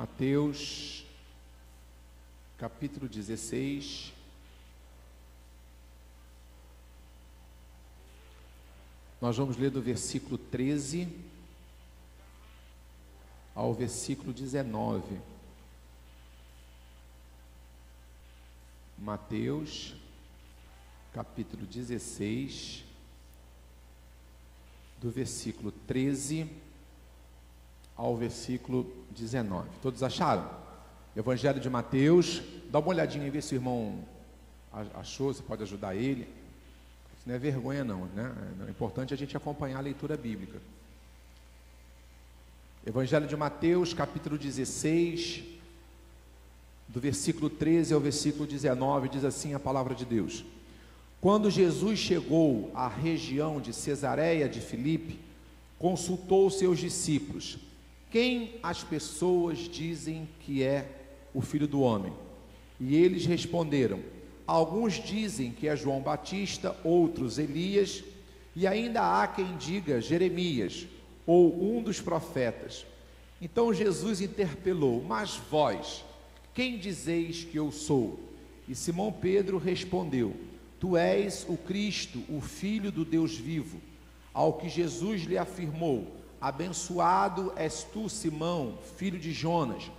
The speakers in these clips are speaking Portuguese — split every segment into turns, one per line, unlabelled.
Mateus, capítulo 16. Nós vamos ler do versículo 13 ao versículo 19. Mateus, capítulo 16, do versículo 13 ao versículo 19. Todos acharam? Evangelho de Mateus. Dá uma olhadinha e vê se o irmão achou, você pode ajudar ele. Isso não é vergonha não, né? É importante a gente acompanhar a leitura bíblica. Evangelho de Mateus, capítulo 16, do versículo 13 ao versículo 19, diz assim a palavra de Deus. Quando Jesus chegou à região de Cesareia de Filipe, consultou seus discípulos: quem as pessoas dizem que é o Filho do Homem? E eles responderam: alguns dizem que é João Batista, outros Elias, e ainda há quem diga Jeremias, ou um dos profetas. Então Jesus interpelou: mas vós, quem dizeis que eu sou? E Simão Pedro respondeu: tu és o Cristo, o Filho do Deus vivo. Ao que Jesus lhe afirmou: abençoado és tu, Simão, filho de Jonas,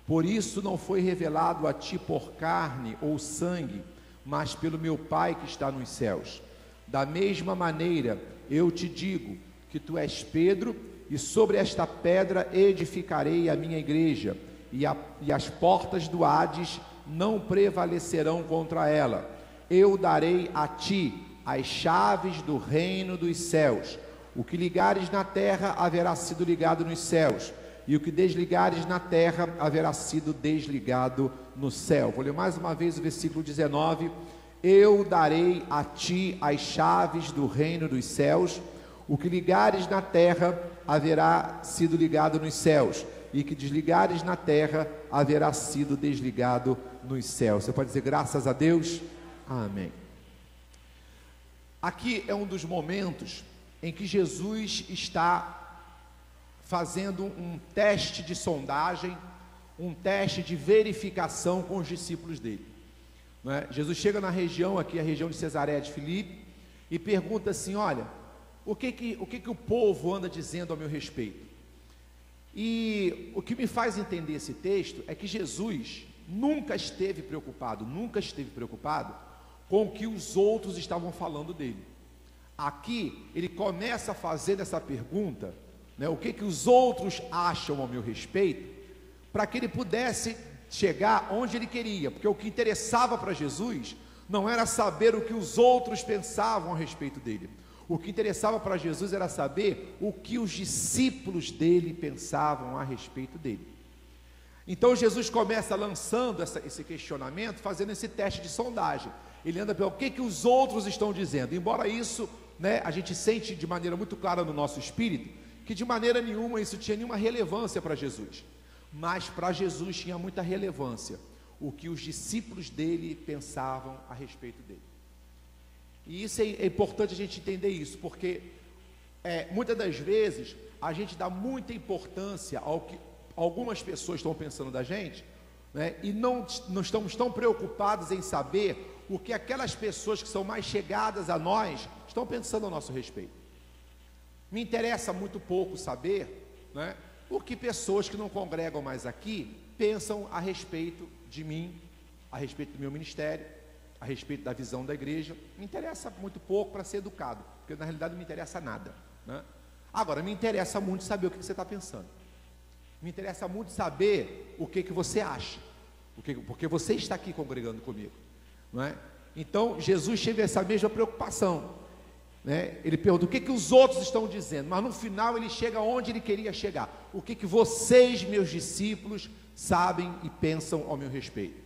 por isso não foi revelado a ti por carne ou sangue, mas pelo meu Pai que está nos céus. Da mesma maneira, eu te digo que tu és Pedro, e sobre esta pedra edificarei a minha igreja, e as portas do Hades não prevalecerão contra ela. Eu darei a ti as chaves do reino dos céus. O que ligares na terra haverá sido ligado nos céus, e o que desligares na terra haverá sido desligado no céu. Vou ler mais uma vez o versículo 19. Eu darei a ti as chaves do reino dos céus. O que ligares na terra haverá sido ligado nos céus, e que desligares na terra haverá sido desligado nos céus. Você pode dizer graças a Deus? Amém. Aqui é um dos momentos em que Jesus está fazendo um teste de sondagem, um teste de verificação com os discípulos dele, não é? Jesus chega na região, aqui a região de Cesareia de Filipe, e pergunta assim: olha, o que o povo anda dizendo a meu respeito? E o que me faz entender esse texto é que Jesus nunca esteve preocupado com o que os outros estavam falando dele. Aqui ele começa a fazer essa pergunta, né, o que os outros acham ao meu respeito, para que ele pudesse chegar onde ele queria, porque o que interessava para Jesus não era saber o que os outros pensavam a respeito dele. O que interessava para Jesus era saber o que os discípulos dele pensavam a respeito dele. Então Jesus começa lançando esse questionamento, fazendo esse teste de sondagem. Ele anda pelo que os outros estão dizendo. Embora isso, né, a gente sente de maneira muito clara no nosso espírito, que de maneira nenhuma isso tinha nenhuma relevância para Jesus. Mas para Jesus tinha muita relevância o que os discípulos dele pensavam a respeito dele. E isso é importante a gente entender isso, porque muitas das vezes a gente dá muita importância ao que algumas pessoas estão pensando da gente, né, e não estamos tão preocupados em saber o que aquelas pessoas que são mais chegadas a nós estão pensando a nosso respeito. Me interessa muito pouco saber, né, o que pessoas que não congregam mais aqui pensam a respeito de mim, a respeito do meu ministério, a respeito da visão da igreja. Me interessa muito pouco para ser educado, porque na realidade não me interessa nada, né? Agora, me interessa muito saber o que você está pensando. Me interessa muito saber o que você acha, porque você está aqui congregando comigo, não é? Então Jesus teve essa mesma preocupação, né? Ele pergunta o que os outros estão dizendo, mas no final ele chega onde ele queria chegar. O que vocês, meus discípulos, sabem e pensam ao meu respeito?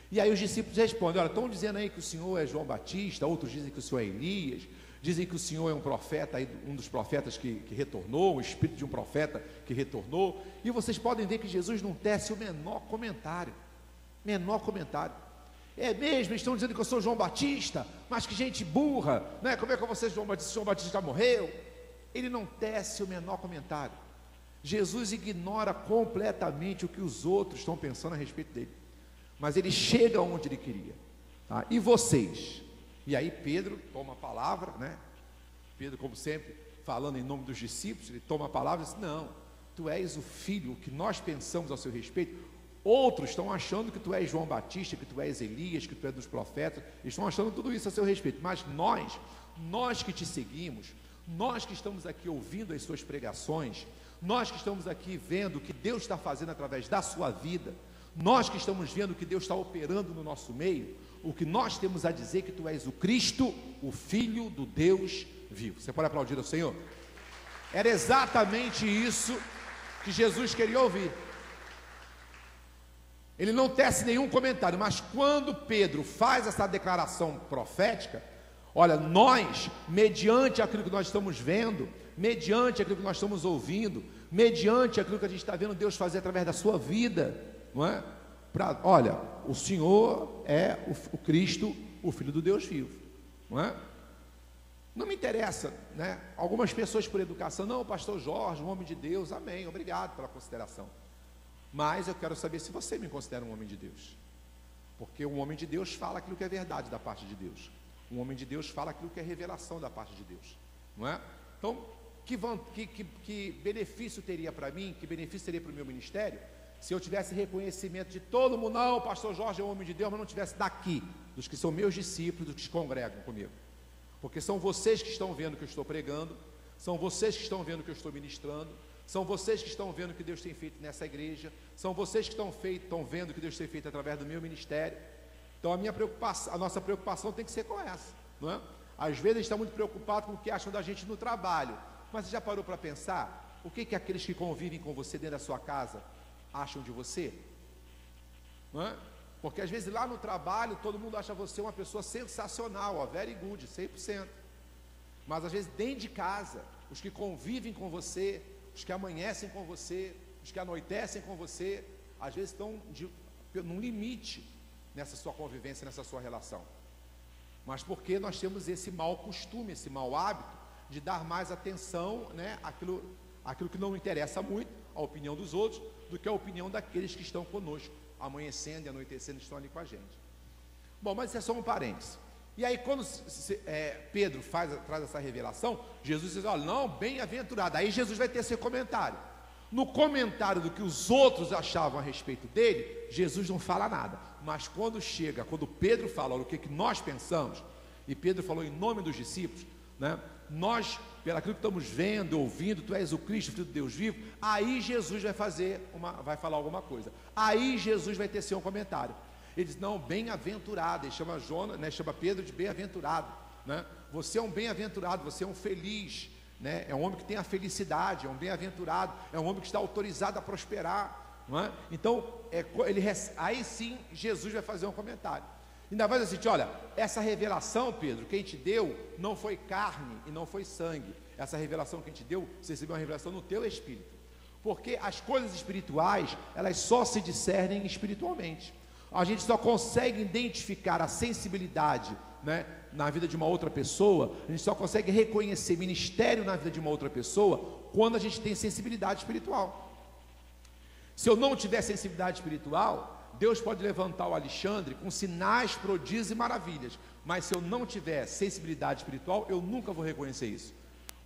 E aí os discípulos respondem: olha, estão dizendo aí que o Senhor é João Batista, outros dizem que o Senhor é Elias, dizem que o Senhor é um profeta, um dos profetas que retornou, o espírito de um profeta que retornou. E vocês podem ver que Jesus não tece o menor comentário. É mesmo, eles estão dizendo que eu sou João Batista, mas que gente burra, né? Como é que eu vou ser João Batista? João Batista já morreu. Ele não tece o menor comentário. Jesus ignora completamente o que os outros estão pensando a respeito dele, mas ele chega onde ele queria, tá? E vocês? E aí Pedro toma a palavra, né? Pedro, como sempre, falando em nome dos discípulos, ele toma a palavra e diz: não, tu és o filho, o que nós pensamos ao seu respeito. Outros estão achando que tu és João Batista, que tu és Elias, que tu és dos profetas, eles estão achando tudo isso a seu respeito, mas nós que te seguimos, nós que estamos aqui ouvindo as suas pregações, nós que estamos aqui vendo o que Deus está fazendo através da sua vida, nós que estamos vendo o que Deus está operando no nosso meio, o que nós temos a dizer que tu és o Cristo, o Filho do Deus vivo. Você pode aplaudir ao Senhor? Era exatamente isso que Jesus queria ouvir. Ele não tece nenhum comentário, mas quando Pedro faz essa declaração profética, olha, nós, mediante aquilo que nós estamos vendo, mediante aquilo que nós estamos ouvindo, mediante aquilo que a gente está vendo Deus fazer através da sua vida, não é? Olha, o Senhor é o Cristo, o Filho do Deus vivo, não é? Não me interessa, né? Algumas pessoas por educação, não, pastor Jorge, um homem de Deus, amém, obrigado pela consideração. Mas eu quero saber se você me considera um homem de Deus, porque um homem de Deus fala aquilo que é verdade da parte de Deus, um homem de Deus fala aquilo que é revelação da parte de Deus, não é? Então, que benefício teria para mim, que benefício teria para o meu ministério, se eu tivesse reconhecimento de todo mundo, não, o pastor Jorge é um homem de Deus, mas não tivesse daqui, dos que são meus discípulos, dos que se congregam comigo, porque são vocês que estão vendo que eu estou pregando, são vocês que estão vendo que eu estou ministrando, são vocês que estão vendo o que Deus tem feito nessa igreja, são vocês que estão vendo o que Deus tem feito através do meu ministério. Então a nossa preocupação tem que ser com essa, não é? Às vezes a gente está muito preocupado com o que acham da gente no trabalho, mas você já parou para pensar o que aqueles que convivem com você dentro da sua casa acham de você? Não é? Porque às vezes lá no trabalho todo mundo acha você uma pessoa sensacional, ó, very good, 100%, mas às vezes dentro de casa, os que convivem com você, os que amanhecem com você, os que anoitecem com você, às vezes estão num limite nessa sua convivência, nessa sua relação, mas porque nós temos esse mau costume, esse mau hábito de dar mais atenção, né, àquilo que não interessa muito, a opinião dos outros, do que a opinião daqueles que estão conosco, amanhecendo e anoitecendo, estão ali com a gente. Bom, mas isso é só um parênteses. E aí quando Pedro traz essa revelação, Jesus diz: olha, não, bem-aventurado. Aí Jesus vai ter esse comentário. No comentário do que os outros achavam a respeito dele, Jesus não fala nada. Mas quando Pedro fala, olha, o que nós pensamos, e Pedro falou em nome dos discípulos, né? Nós, pelo aquilo que estamos vendo, ouvindo, tu és o Cristo, Filho de Deus vivo, aí Jesus vai falar alguma coisa. Aí Jesus vai tecer um comentário. Ele diz: não, bem-aventurado. Ele chama chama Pedro de bem-aventurado, né? Você é um bem-aventurado, você é um feliz, né? É um homem que tem a felicidade, é um bem-aventurado, é um homem que está autorizado a prosperar, não é? Então, aí sim Jesus vai fazer um comentário. Ainda vai dizer assim: olha, essa revelação, Pedro, quem te deu não foi carne e não foi sangue. Essa revelação que a gente deu, você recebeu uma revelação no teu espírito, porque as coisas espirituais, elas só se discernem espiritualmente. A gente só consegue identificar a sensibilidade, né, na vida de uma outra pessoa, a gente só consegue reconhecer ministério na vida de uma outra pessoa quando a gente tem sensibilidade espiritual. Se eu não tiver sensibilidade espiritual, Deus pode levantar o Alexandre com sinais, prodígios e maravilhas, mas se eu não tiver sensibilidade espiritual, eu nunca vou reconhecer isso.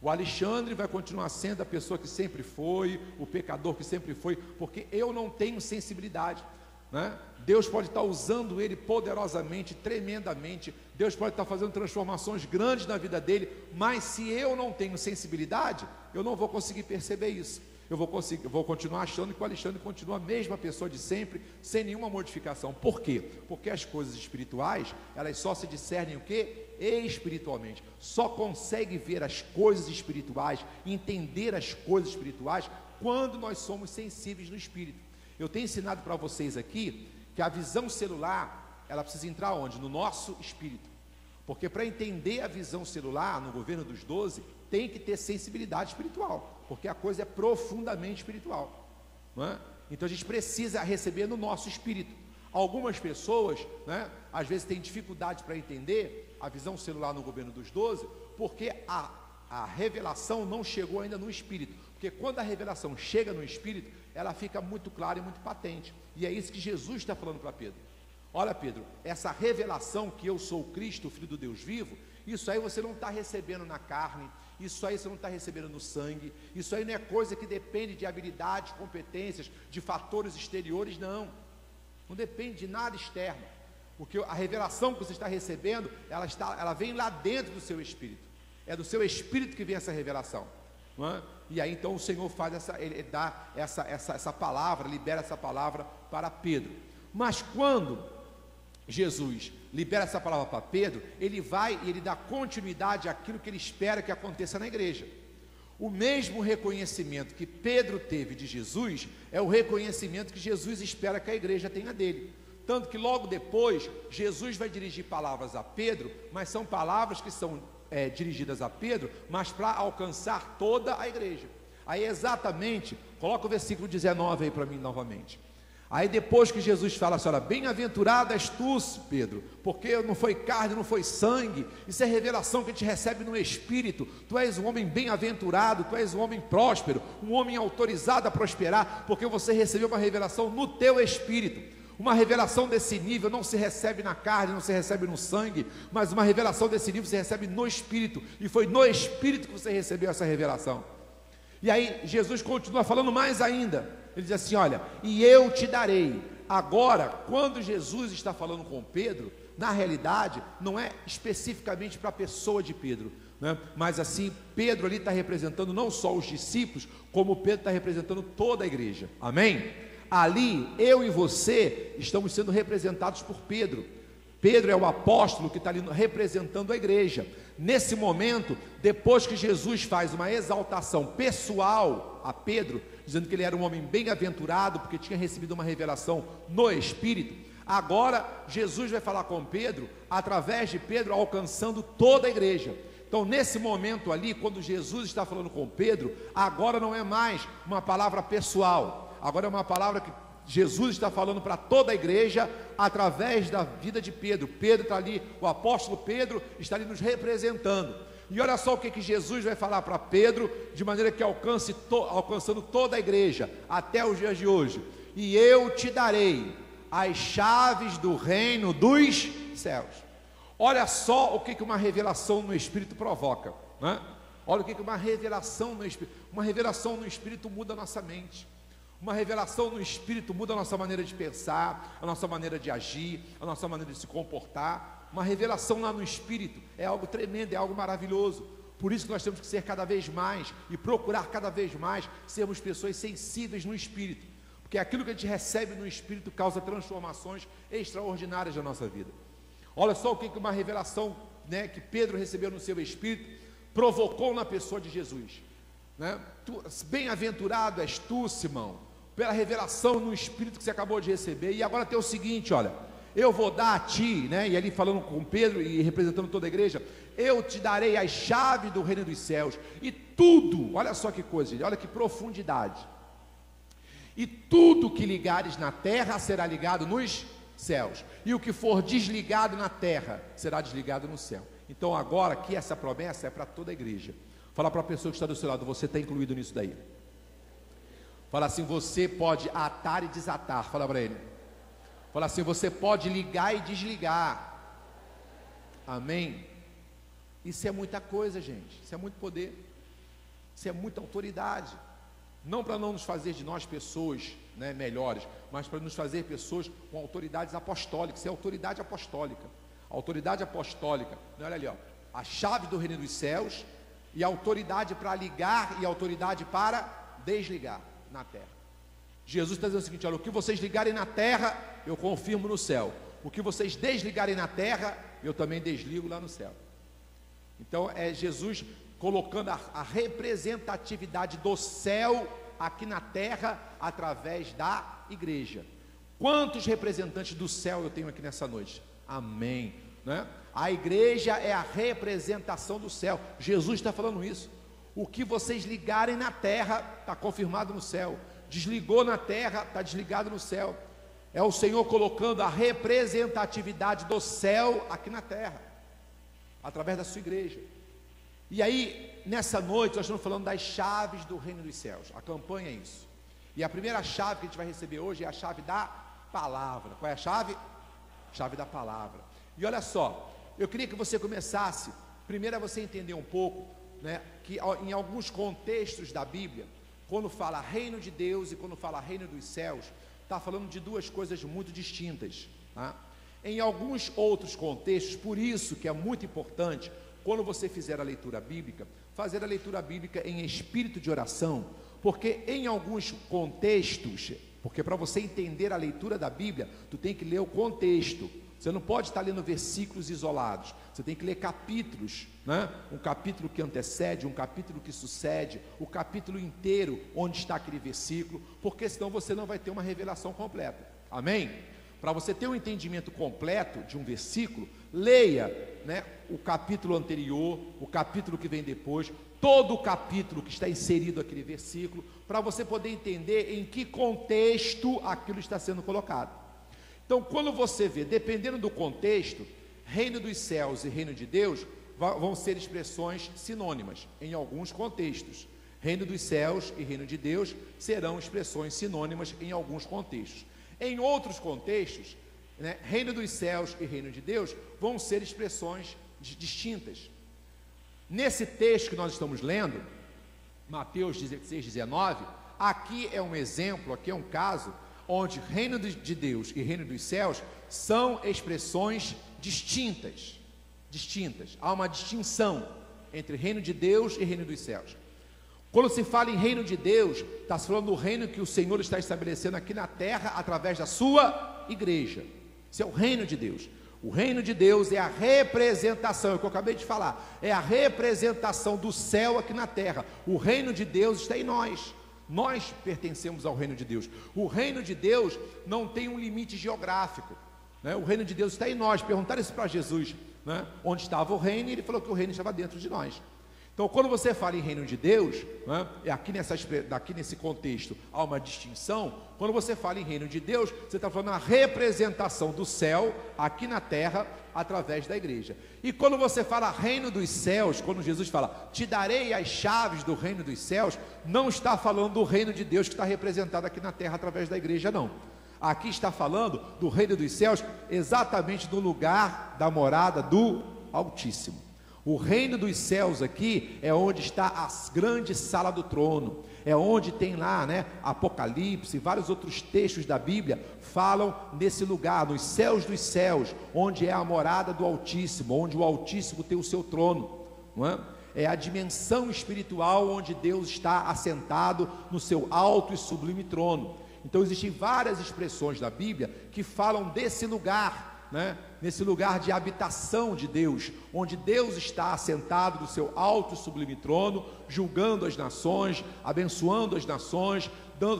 O Alexandre vai continuar sendo a pessoa que sempre foi, o pecador que sempre foi, porque eu não tenho sensibilidade, né? Deus pode estar usando ele poderosamente, tremendamente, Deus pode estar fazendo transformações grandes na vida dele, mas se eu não tenho sensibilidade, eu não vou conseguir perceber isso. Eu vou continuar achando que o Alexandre continua a mesma pessoa de sempre, sem nenhuma modificação. Por quê? Porque as coisas espirituais, elas só se discernem o quê? Espiritualmente. Só consegue ver as coisas espirituais, entender as coisas espirituais, quando nós somos sensíveis no espírito. Eu tenho ensinado para vocês aqui que a visão celular, ela precisa entrar onde? No nosso espírito. Porque para entender a visão celular no governo dos 12, tem que ter sensibilidade espiritual, porque a coisa é profundamente espiritual, não é? Então a gente precisa receber no nosso espírito. Algumas pessoas, né, às vezes têm dificuldade para entender a visão celular no governo dos 12, porque a revelação não chegou ainda no espírito, Porque quando a revelação chega no Espírito, ela fica muito clara e muito patente. E é isso que Jesus está falando para Pedro. Olha, Pedro, essa revelação que eu sou o Cristo, o Filho do Deus vivo, isso aí você não está recebendo na carne, isso aí você não está recebendo no sangue, isso aí não é coisa que depende de habilidades, competências, de fatores exteriores, não. Não depende de nada externo. Porque a revelação que você está recebendo, ela vem lá dentro do seu espírito. É do seu espírito que vem essa revelação. Não é? E aí então o Senhor ele dá essa palavra, libera essa palavra para Pedro. Mas quando Jesus libera essa palavra para Pedro, ele vai e ele dá continuidade àquilo que ele espera que aconteça na igreja. O mesmo reconhecimento que Pedro teve de Jesus é o reconhecimento que Jesus espera que a igreja tenha dele. Tanto que logo depois Jesus vai dirigir palavras a Pedro, mas são palavras que são dirigidas a Pedro, mas para alcançar toda a igreja. Aí exatamente, coloca o versículo 19 aí para mim novamente. Aí depois que Jesus fala assim, olha, bem-aventurado és tu, Pedro, porque não foi carne, não foi sangue, isso é revelação que a gente recebe no Espírito, tu és um homem bem-aventurado, tu és um homem próspero, um homem autorizado a prosperar, porque você recebeu uma revelação no teu Espírito. Uma revelação desse nível não se recebe na carne, não se recebe no sangue, mas uma revelação desse nível se recebe no Espírito, e foi no Espírito que você recebeu essa revelação. E aí Jesus continua falando mais ainda, ele diz assim, olha, e eu te darei. Agora, quando Jesus está falando com Pedro, na realidade, não é especificamente para a pessoa de Pedro, né? Mas assim, Pedro ali está representando não só os discípulos, como Pedro está representando toda a igreja, amém? Ali, eu e você estamos sendo representados por Pedro. Pedro é o apóstolo que está ali representando a igreja. Nesse momento, depois que Jesus faz uma exaltação pessoal a Pedro, dizendo que ele era um homem bem-aventurado, porque tinha recebido uma revelação no Espírito, agora Jesus vai falar com Pedro, através de Pedro, alcançando toda a igreja. Então nesse momento ali, quando Jesus está falando com Pedro, agora não é mais uma palavra pessoal, agora é uma palavra que Jesus está falando para toda a igreja, através da vida de Pedro. Pedro está ali, o apóstolo Pedro está ali nos representando. E olha só o que Jesus vai falar para Pedro, de maneira que alcançando toda a igreja, até os dias de hoje. E eu te darei as chaves do reino dos céus. Olha só o que uma revelação no Espírito provoca, né? Olha o que uma revelação no Espírito. Uma revelação no Espírito muda a nossa mente. Uma revelação no Espírito muda a nossa maneira de pensar, a nossa maneira de agir, a nossa maneira de se comportar. Uma revelação lá no Espírito é algo tremendo, é algo maravilhoso. Por isso que nós temos que ser cada vez mais e procurar cada vez mais sermos pessoas sensíveis no Espírito, porque aquilo que a gente recebe no Espírito causa transformações extraordinárias na nossa vida. Olha só o que uma revelação, né, que Pedro recebeu no seu Espírito provocou na pessoa de Jesus, né? Bem-aventurado és tu, Simão, pela revelação no Espírito que você acabou de receber. E agora tem o seguinte, olha, eu vou dar a ti, né, e ali falando com Pedro e representando toda a igreja, eu te darei as chaves do reino dos céus, e tudo, olha só que coisa, olha que profundidade, e tudo que ligares na terra será ligado nos céus, e o que for desligado na terra será desligado no céu. Então agora aqui essa promessa é para toda a igreja. Fala para a pessoa que está do seu lado, você está incluído nisso daí. Fala assim, você pode atar e desatar. Fala para ele. Fala assim, você pode ligar e desligar. Amém? Isso é muita coisa, gente. Isso é muito poder. Isso é muita autoridade. Não para não nos fazer de nós pessoas, né, melhores, mas para nos fazer pessoas com autoridades apostólicas. Isso é autoridade apostólica. Autoridade apostólica. Olha ali, ó, a chave do reino dos céus e a autoridade para ligar e a autoridade para desligar na terra. Jesus está dizendo o seguinte, olha, o que vocês ligarem na terra, eu confirmo no céu. O que vocês desligarem na terra, eu também desligo lá no céu. Então é Jesus colocando a representatividade do céu aqui na terra, através da igreja. Quantos representantes do céu eu tenho aqui nessa noite? Amém, né? A igreja é a representação do céu. Jesus está falando isso. O que vocês ligarem na terra, está confirmado no céu. Desligou na terra, está desligado no céu. É o Senhor colocando a representatividade do céu aqui na terra, através da sua igreja. E aí, nessa noite, nós estamos falando das chaves do reino dos céus. A campanha é isso. E a primeira chave que a gente vai receber hoje é a chave da palavra. Qual é a chave? Chave da palavra. E olha só, eu queria que você começasse, primeiro a você entender um pouco, né, que em alguns contextos da Bíblia, quando fala reino de Deus e quando fala reino dos céus, está falando de duas coisas muito distintas, tá? Em alguns outros contextos, por isso que é muito importante, quando você fizer a leitura bíblica, fazer a leitura bíblica em espírito de oração, porque em alguns contextos, porque para você entender a leitura da Bíblia, tu tem que ler o contexto. Você não pode estar lendo versículos isolados, você tem que ler capítulos, né? Um capítulo que antecede, um capítulo que sucede, o capítulo inteiro onde está aquele versículo, porque senão você não vai ter uma revelação completa, amém? Para você ter um entendimento completo de um versículo, leia, né, o capítulo anterior, o capítulo que vem depois, todo o capítulo que está inserido aquele versículo, para você poder entender em que contexto aquilo está sendo colocado. Então, quando você vê, dependendo do contexto, reino dos céus e reino de Deus vão ser expressões sinônimas em alguns contextos. Reino dos céus e reino de Deus serão expressões sinônimas em alguns contextos. Em outros contextos, né, reino dos céus e reino de Deus vão ser expressões distintas. Nesse texto que nós estamos lendo, Mateus 16:19, aqui é um exemplo, aqui é um caso onde reino de Deus e reino dos céus são expressões distintas. Há uma distinção entre reino de Deus e reino dos céus. Quando se fala em reino de Deus, está se falando do reino que o Senhor está estabelecendo aqui na terra através da sua igreja. Isso é o reino de Deus. O reino de Deus é a representação, é o que eu acabei de falar, é a representação do céu aqui na terra. O reino de Deus está em nós. Nós pertencemos ao reino de Deus. O reino de Deus não tem um limite geográfico, né? O reino de Deus está em nós. Perguntaram isso para Jesus, né, onde estava o reino, e ele falou que o reino estava dentro de nós. Então, quando você fala em reino de Deus, né, aqui nesse contexto há uma distinção. Quando você fala em reino de Deus, você está falando a representação do céu aqui na terra através da igreja. E quando você fala reino dos céus, quando Jesus fala, te darei as chaves do reino dos céus, não está falando do reino de Deus que está representado aqui na terra através da igreja, não. Aqui está falando do reino dos céus exatamente no lugar da morada do Altíssimo. O reino dos céus aqui é onde está a grande sala do trono, é onde tem lá, né, Apocalipse e vários outros textos da Bíblia falam nesse lugar, nos céus dos céus, onde é a morada do Altíssimo, onde o Altíssimo tem o seu trono, não é? É a dimensão espiritual onde Deus está assentado no seu alto e sublime trono. Então existem várias expressões da Bíblia que falam desse lugar, né? Nesse lugar de habitação de Deus, onde Deus está assentado no seu alto e sublime trono, julgando as nações, abençoando as nações,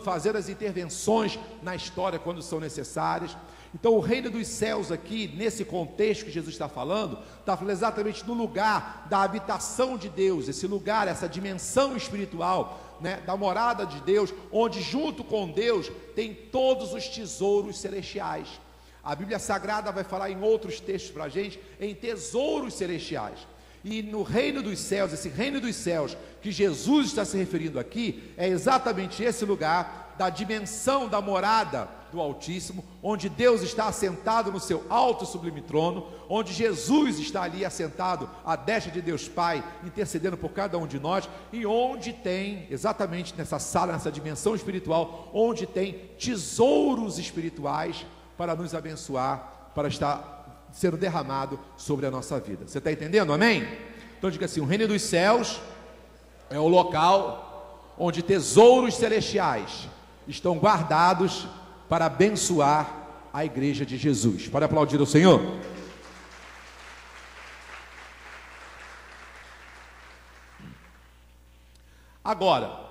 fazendo as intervenções na história quando são necessárias. Então o reino dos céus aqui, nesse contexto que Jesus está falando exatamente no lugar da habitação de Deus, esse lugar, essa dimensão espiritual, né, da morada de Deus, onde junto com Deus tem todos os tesouros celestiais. A Bíblia Sagrada vai falar em outros textos para a gente, em tesouros celestiais. E no reino dos céus, esse reino dos céus que Jesus está se referindo aqui, é exatamente esse lugar da dimensão da morada do Altíssimo, onde Deus está assentado no seu alto e sublime trono, onde Jesus está ali assentado à destra de Deus Pai, intercedendo por cada um de nós, e onde tem, exatamente nessa sala, nessa dimensão espiritual, onde tem tesouros espirituais para nos abençoar, para estar sendo derramado sobre a nossa vida. Você está entendendo? Amém? Então diga assim, o reino dos céus é o local onde tesouros celestiais estão guardados para abençoar a igreja de Jesus. Pode aplaudir o Senhor? Agora,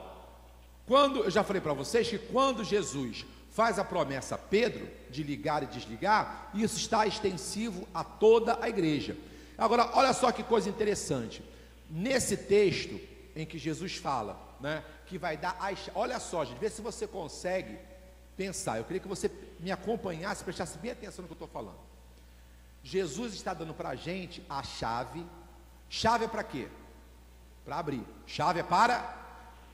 eu já falei para vocês que quando Jesus faz a promessa a Pedro de ligar e desligar, isso está extensivo a toda a igreja. Agora, olha só que coisa interessante. Nesse texto em que Jesus fala, né, que vai dar olha só, gente, vê se você consegue pensar. Eu queria que você me acompanhasse, prestasse bem atenção no que eu estou falando. Jesus está dando para a gente a chave. Chave é para quê? Para abrir. Chave é para...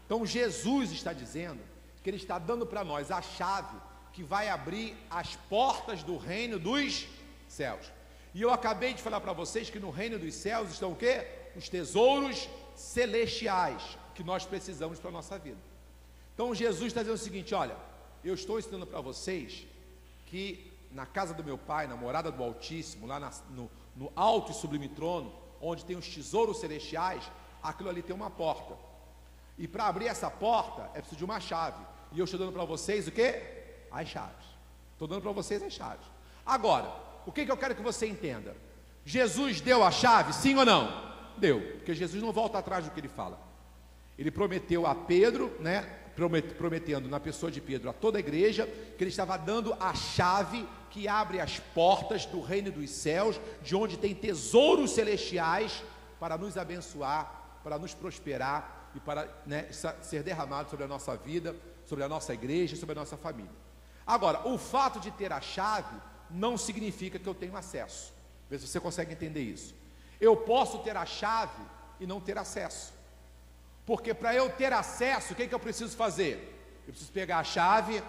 Então Jesus está dizendo que Ele está dando para nós a chave que vai abrir as portas do reino dos céus. E eu acabei de falar para vocês que no reino dos céus estão o quê? Os tesouros celestiais que nós precisamos para a nossa vida. Então Jesus está dizendo o seguinte: olha, eu estou ensinando para vocês que na casa do meu Pai, na morada do Altíssimo, lá no alto e sublime trono, onde tem os tesouros celestiais, aquilo ali tem uma porta. E para abrir essa porta é preciso de uma chave. E eu estou dando para vocês o quê? As chaves. Estou dando para vocês as chaves. Agora, o que eu quero que você entenda? Jesus deu a chave, sim ou não? Deu, porque Jesus não volta atrás do que Ele fala. Ele prometeu a Pedro, né, prometendo na pessoa de Pedro a toda a igreja, que Ele estava dando a chave que abre as portas do reino dos céus, de onde tem tesouros celestiais para nos abençoar, para nos prosperar e para, né, ser derramado sobre a nossa vida, sobre a nossa igreja, sobre a nossa família. Agora, o fato de ter a chave não significa que eu tenho acesso. Vê se você consegue entender isso. Eu posso ter a chave e não ter acesso, porque para eu ter acesso, o que eu preciso fazer? Eu preciso pegar a chave,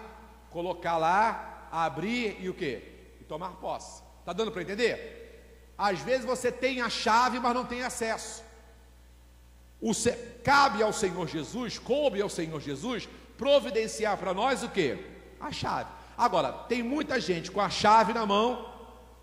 colocar lá, abrir e o quê? E tomar posse. Está dando para entender? Às vezes você tem a chave, mas não tem acesso. Cabe ao Senhor Jesus, coube ao Senhor Jesus providenciar para nós o quê? A chave. Agora, tem muita gente com a chave na mão,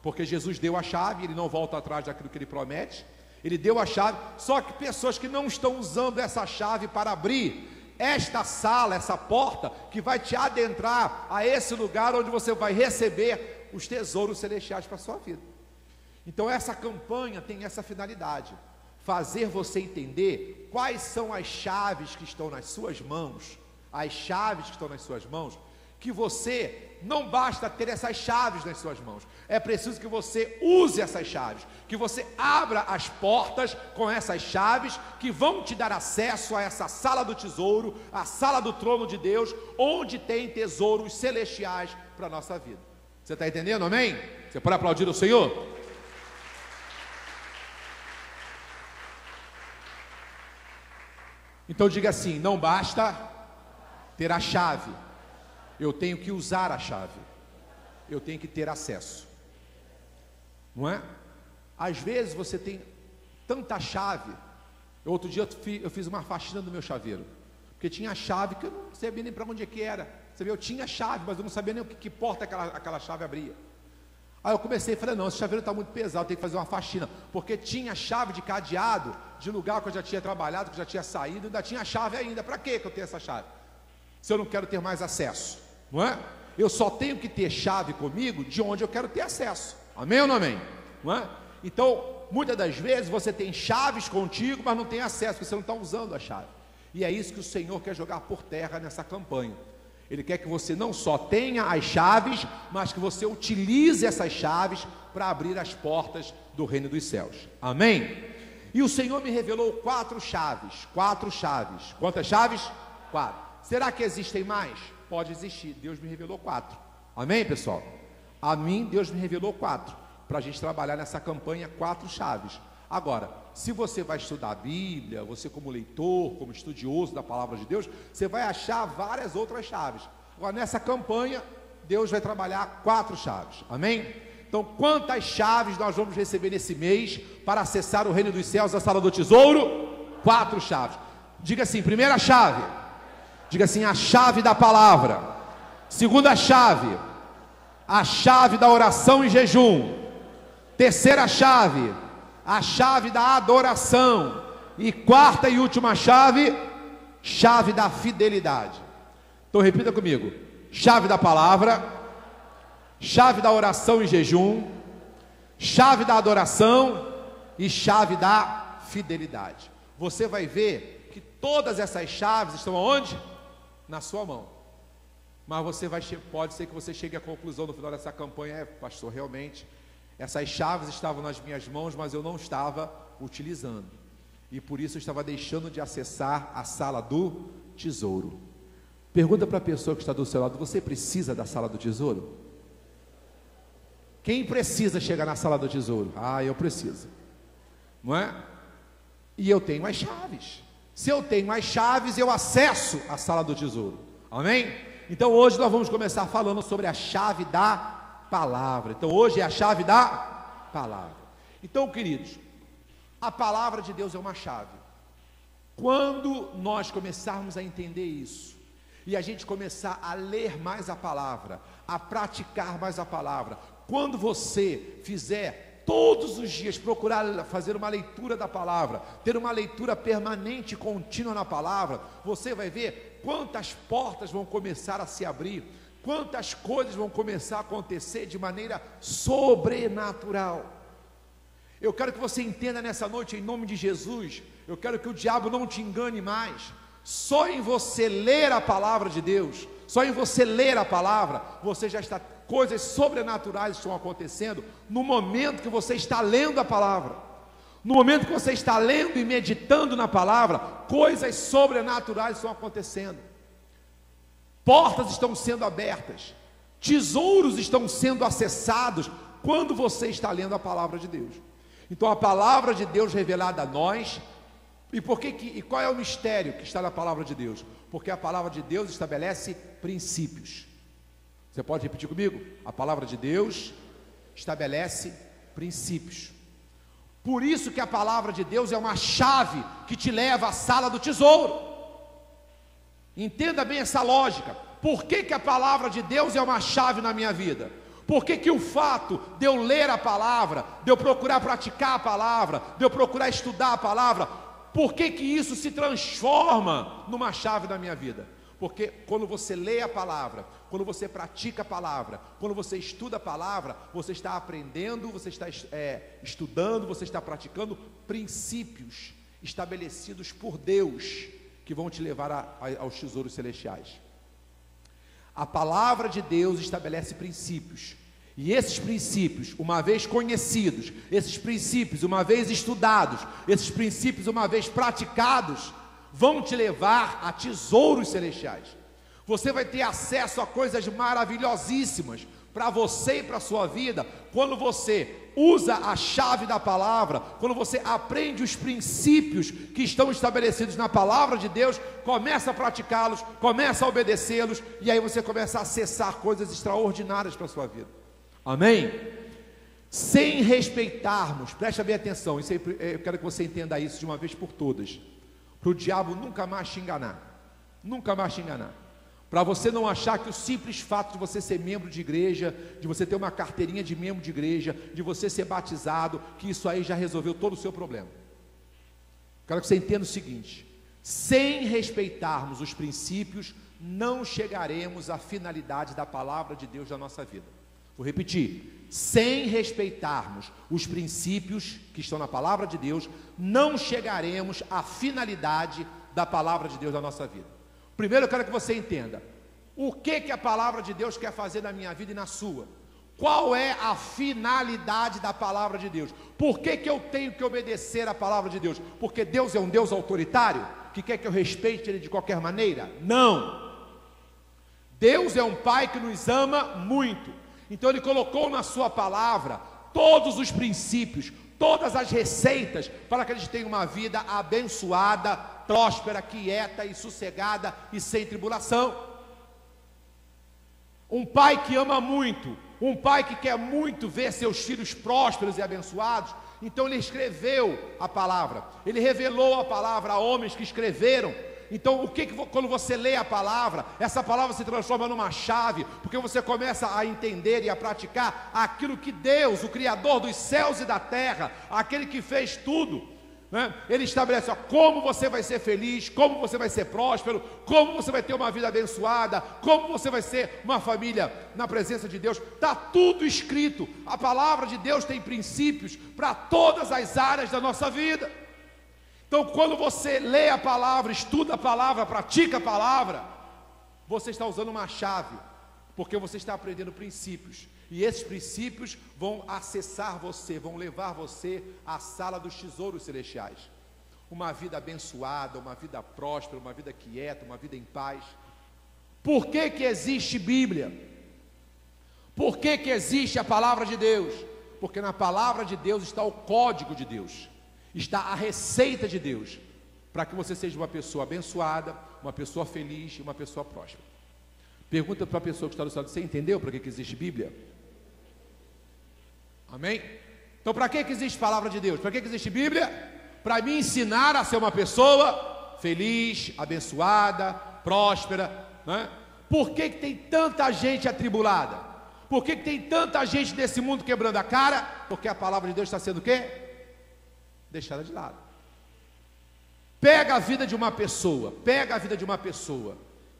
porque Jesus deu a chave, Ele não volta atrás daquilo que Ele promete. Ele deu a chave, só que pessoas que não estão usando essa chave para abrir esta sala, essa porta, que vai te adentrar a esse lugar onde você vai receber os tesouros celestiais para a sua vida. Então essa campanha tem essa finalidade: fazer você entender quais são as chaves que estão nas suas mãos, as chaves que estão nas suas mãos, que você não basta ter essas chaves nas suas mãos, é preciso que você use essas chaves, que você abra as portas com essas chaves, que vão te dar acesso a essa sala do tesouro, a sala do trono de Deus, onde tem tesouros celestiais para a nossa vida. Você está entendendo, amém? Você pode aplaudir o Senhor? Então diga assim: não basta ter a chave, eu tenho que usar a chave, eu tenho que ter acesso, não é? Às vezes você tem tanta chave. Outro dia eu fiz uma faxina do meu chaveiro, porque tinha a chave que eu não sabia nem para onde é que era. Você vê, eu tinha a chave, mas eu não sabia nem que porta aquela chave abria. Aí eu comecei e falei: não, esse chaveiro está muito pesado, eu tenho que fazer uma faxina, porque tinha chave de cadeado de lugar que eu já tinha trabalhado, que eu já tinha saído, ainda tinha a chave ainda. Para que eu tenho essa chave, se eu não quero ter mais acesso, não é? Eu só tenho que ter chave comigo de onde eu quero ter acesso. Amém ou não amém? Não é? Então, muitas das vezes você tem chaves contigo, mas não tem acesso, porque você não está usando a chave. E é isso que o Senhor quer jogar por terra nessa campanha. Ele quer que você não só tenha as chaves, mas que você utilize essas chaves para abrir as portas do reino dos céus. Amém? E o Senhor me revelou 4 chaves. 4 chaves. Quantas chaves? 4. Será que existem mais? Pode existir. Deus me revelou 4. Amém, pessoal? A mim, Deus me revelou 4. Para a gente trabalhar nessa campanha, 4 chaves. Agora, se você vai estudar a Bíblia, você como leitor, como estudioso da palavra de Deus, você vai achar várias outras chaves. Agora, nessa campanha, Deus vai trabalhar 4 chaves. Amém? Então, quantas chaves nós vamos receber nesse mês para acessar o reino dos céus, a sala do tesouro? 4 chaves. Diga assim: primeira chave, diga assim, a chave da palavra. Segunda chave, a chave da oração e jejum. Terceira chave, a chave da adoração. E quarta e última chave, chave da fidelidade. Então repita comigo: chave da palavra, chave da oração e jejum, chave da adoração e chave da fidelidade. Você vai ver que todas essas chaves estão aonde? Na sua mão. Mas você pode ser que você chegue à conclusão no final dessa campanha: pastor, realmente essas chaves estavam nas minhas mãos, mas eu não estava utilizando, e por isso eu estava deixando de acessar a sala do tesouro. Pergunta para a pessoa que está do seu lado: você precisa da sala do tesouro? Quem precisa chegar na sala do tesouro? Ah, eu preciso, não é? e eu tenho as chaves. Se eu tenho as chaves, eu acesso a sala do tesouro. Amém? Então hoje nós vamos começar falando sobre a chave da palavra. Então hoje é a chave da palavra. Então, queridos, a palavra de Deus é uma chave. Quando nós começarmos a entender isso, e a gente começar a ler mais a palavra, a praticar mais a palavra, quando você fizer todos os dias, procurar fazer uma leitura da palavra, ter uma leitura permanente e contínua na palavra, você vai ver quantas portas vão começar a se abrir, quantas coisas vão começar a acontecer de maneira sobrenatural. Eu quero que você entenda nessa noite, em nome de Jesus, eu quero que o diabo não te engane mais. Só em você ler a palavra de Deus, só em você ler a palavra, você já está, coisas sobrenaturais estão acontecendo no momento que você está lendo a palavra. No momento que você está lendo e meditando na palavra, coisas sobrenaturais estão acontecendo. Portas estão sendo abertas, tesouros estão sendo acessados quando você está lendo a palavra de Deus. Então a palavra de Deus revelada a nós. E qual é o mistério que está na palavra de Deus? Porque a palavra de Deus estabelece princípios. Você pode repetir comigo? A palavra de Deus estabelece princípios. Por isso que a palavra de Deus é uma chave que te leva à sala do tesouro. Entenda bem essa lógica. Por que a palavra de Deus é uma chave na minha vida? Por que o fato de eu ler a palavra, de eu procurar praticar a palavra, de eu procurar estudar a palavra, por que isso se transforma numa chave da minha vida? Porque quando você lê a palavra, quando você pratica a palavra, quando você estuda a palavra, você está aprendendo, você está estudando, você está praticando princípios estabelecidos por Deus, que vão te levar aos tesouros celestiais. A palavra de Deus estabelece princípios. E esses princípios, uma vez conhecidos, esses princípios, uma vez estudados, esses princípios, uma vez praticados, vão te levar a tesouros celestiais. Você vai ter acesso a coisas maravilhosíssimas para você e para a sua vida, quando você usa a chave da palavra, quando você aprende os princípios que estão estabelecidos na palavra de Deus, começa a praticá-los, começa a obedecê-los, e aí você começa a acessar coisas extraordinárias para a sua vida. Amém? Sem respeitarmos, presta bem atenção, isso aí, eu quero que você entenda isso de uma vez por todas, para o diabo nunca mais te enganar, nunca mais te enganar, para você não achar que o simples fato de você ser membro de igreja, de você ter uma carteirinha de membro de igreja, de você ser batizado, que isso aí já resolveu todo o seu problema. Quero que você entenda o seguinte: sem respeitarmos os princípios, não chegaremos à finalidade da palavra de Deus na nossa vida. Vou repetir: sem respeitarmos os princípios que estão na palavra de Deus, não chegaremos à finalidade da palavra de Deus na nossa vida. Primeiro eu quero que você entenda o que a palavra de Deus quer fazer na minha vida e na sua. Qual é a finalidade da palavra de Deus? Por que eu tenho que obedecer à palavra de Deus? Porque Deus é um Deus autoritário, que quer que eu respeite Ele de qualquer maneira? Não. Deus é um Pai que nos ama muito. Então Ele colocou na sua palavra todos os princípios, todas as receitas para que a gente tenha uma vida abençoada, próspera, quieta e sossegada e sem tribulação. Um pai que ama muito, um pai que quer muito ver seus filhos prósperos e abençoados, então ele escreveu a palavra, ele revelou a palavra a homens que escreveram. Então quando você lê a palavra, essa palavra se transforma numa chave, porque você começa a entender e a praticar aquilo que Deus, o Criador dos céus e da terra, aquele que fez tudo, né? Ele estabelece como você vai ser feliz, como você vai ser próspero, como você vai ter uma vida abençoada, como você vai ser uma família na presença de Deus. Está tudo escrito. A palavra de Deus tem princípios para todas as áreas da nossa vida. Então quando você lê a palavra, estuda a palavra, pratica a palavra, você está usando uma chave, porque você está aprendendo princípios, e esses princípios vão acessar você, vão levar você à sala dos tesouros celestiais. Uma vida abençoada, uma vida próspera, uma vida quieta, uma vida em paz. Por que existe Bíblia? Por que existe a palavra de Deus? Porque na palavra de Deus está o código de Deus. está a receita de Deus para que você seja uma pessoa abençoada, uma pessoa feliz e uma pessoa próspera. Pergunta para a pessoa que está do seu lado: você entendeu para que existe Bíblia? Amém? Então, para que existe palavra de Deus? Para que existe Bíblia? Para me ensinar a ser uma pessoa feliz, abençoada, próspera, né? Por que tem tanta gente atribulada? Por que tem tanta gente nesse mundo quebrando a cara? Porque a palavra de Deus está sendo o quê? Deixada de lado. Pega a vida de uma pessoa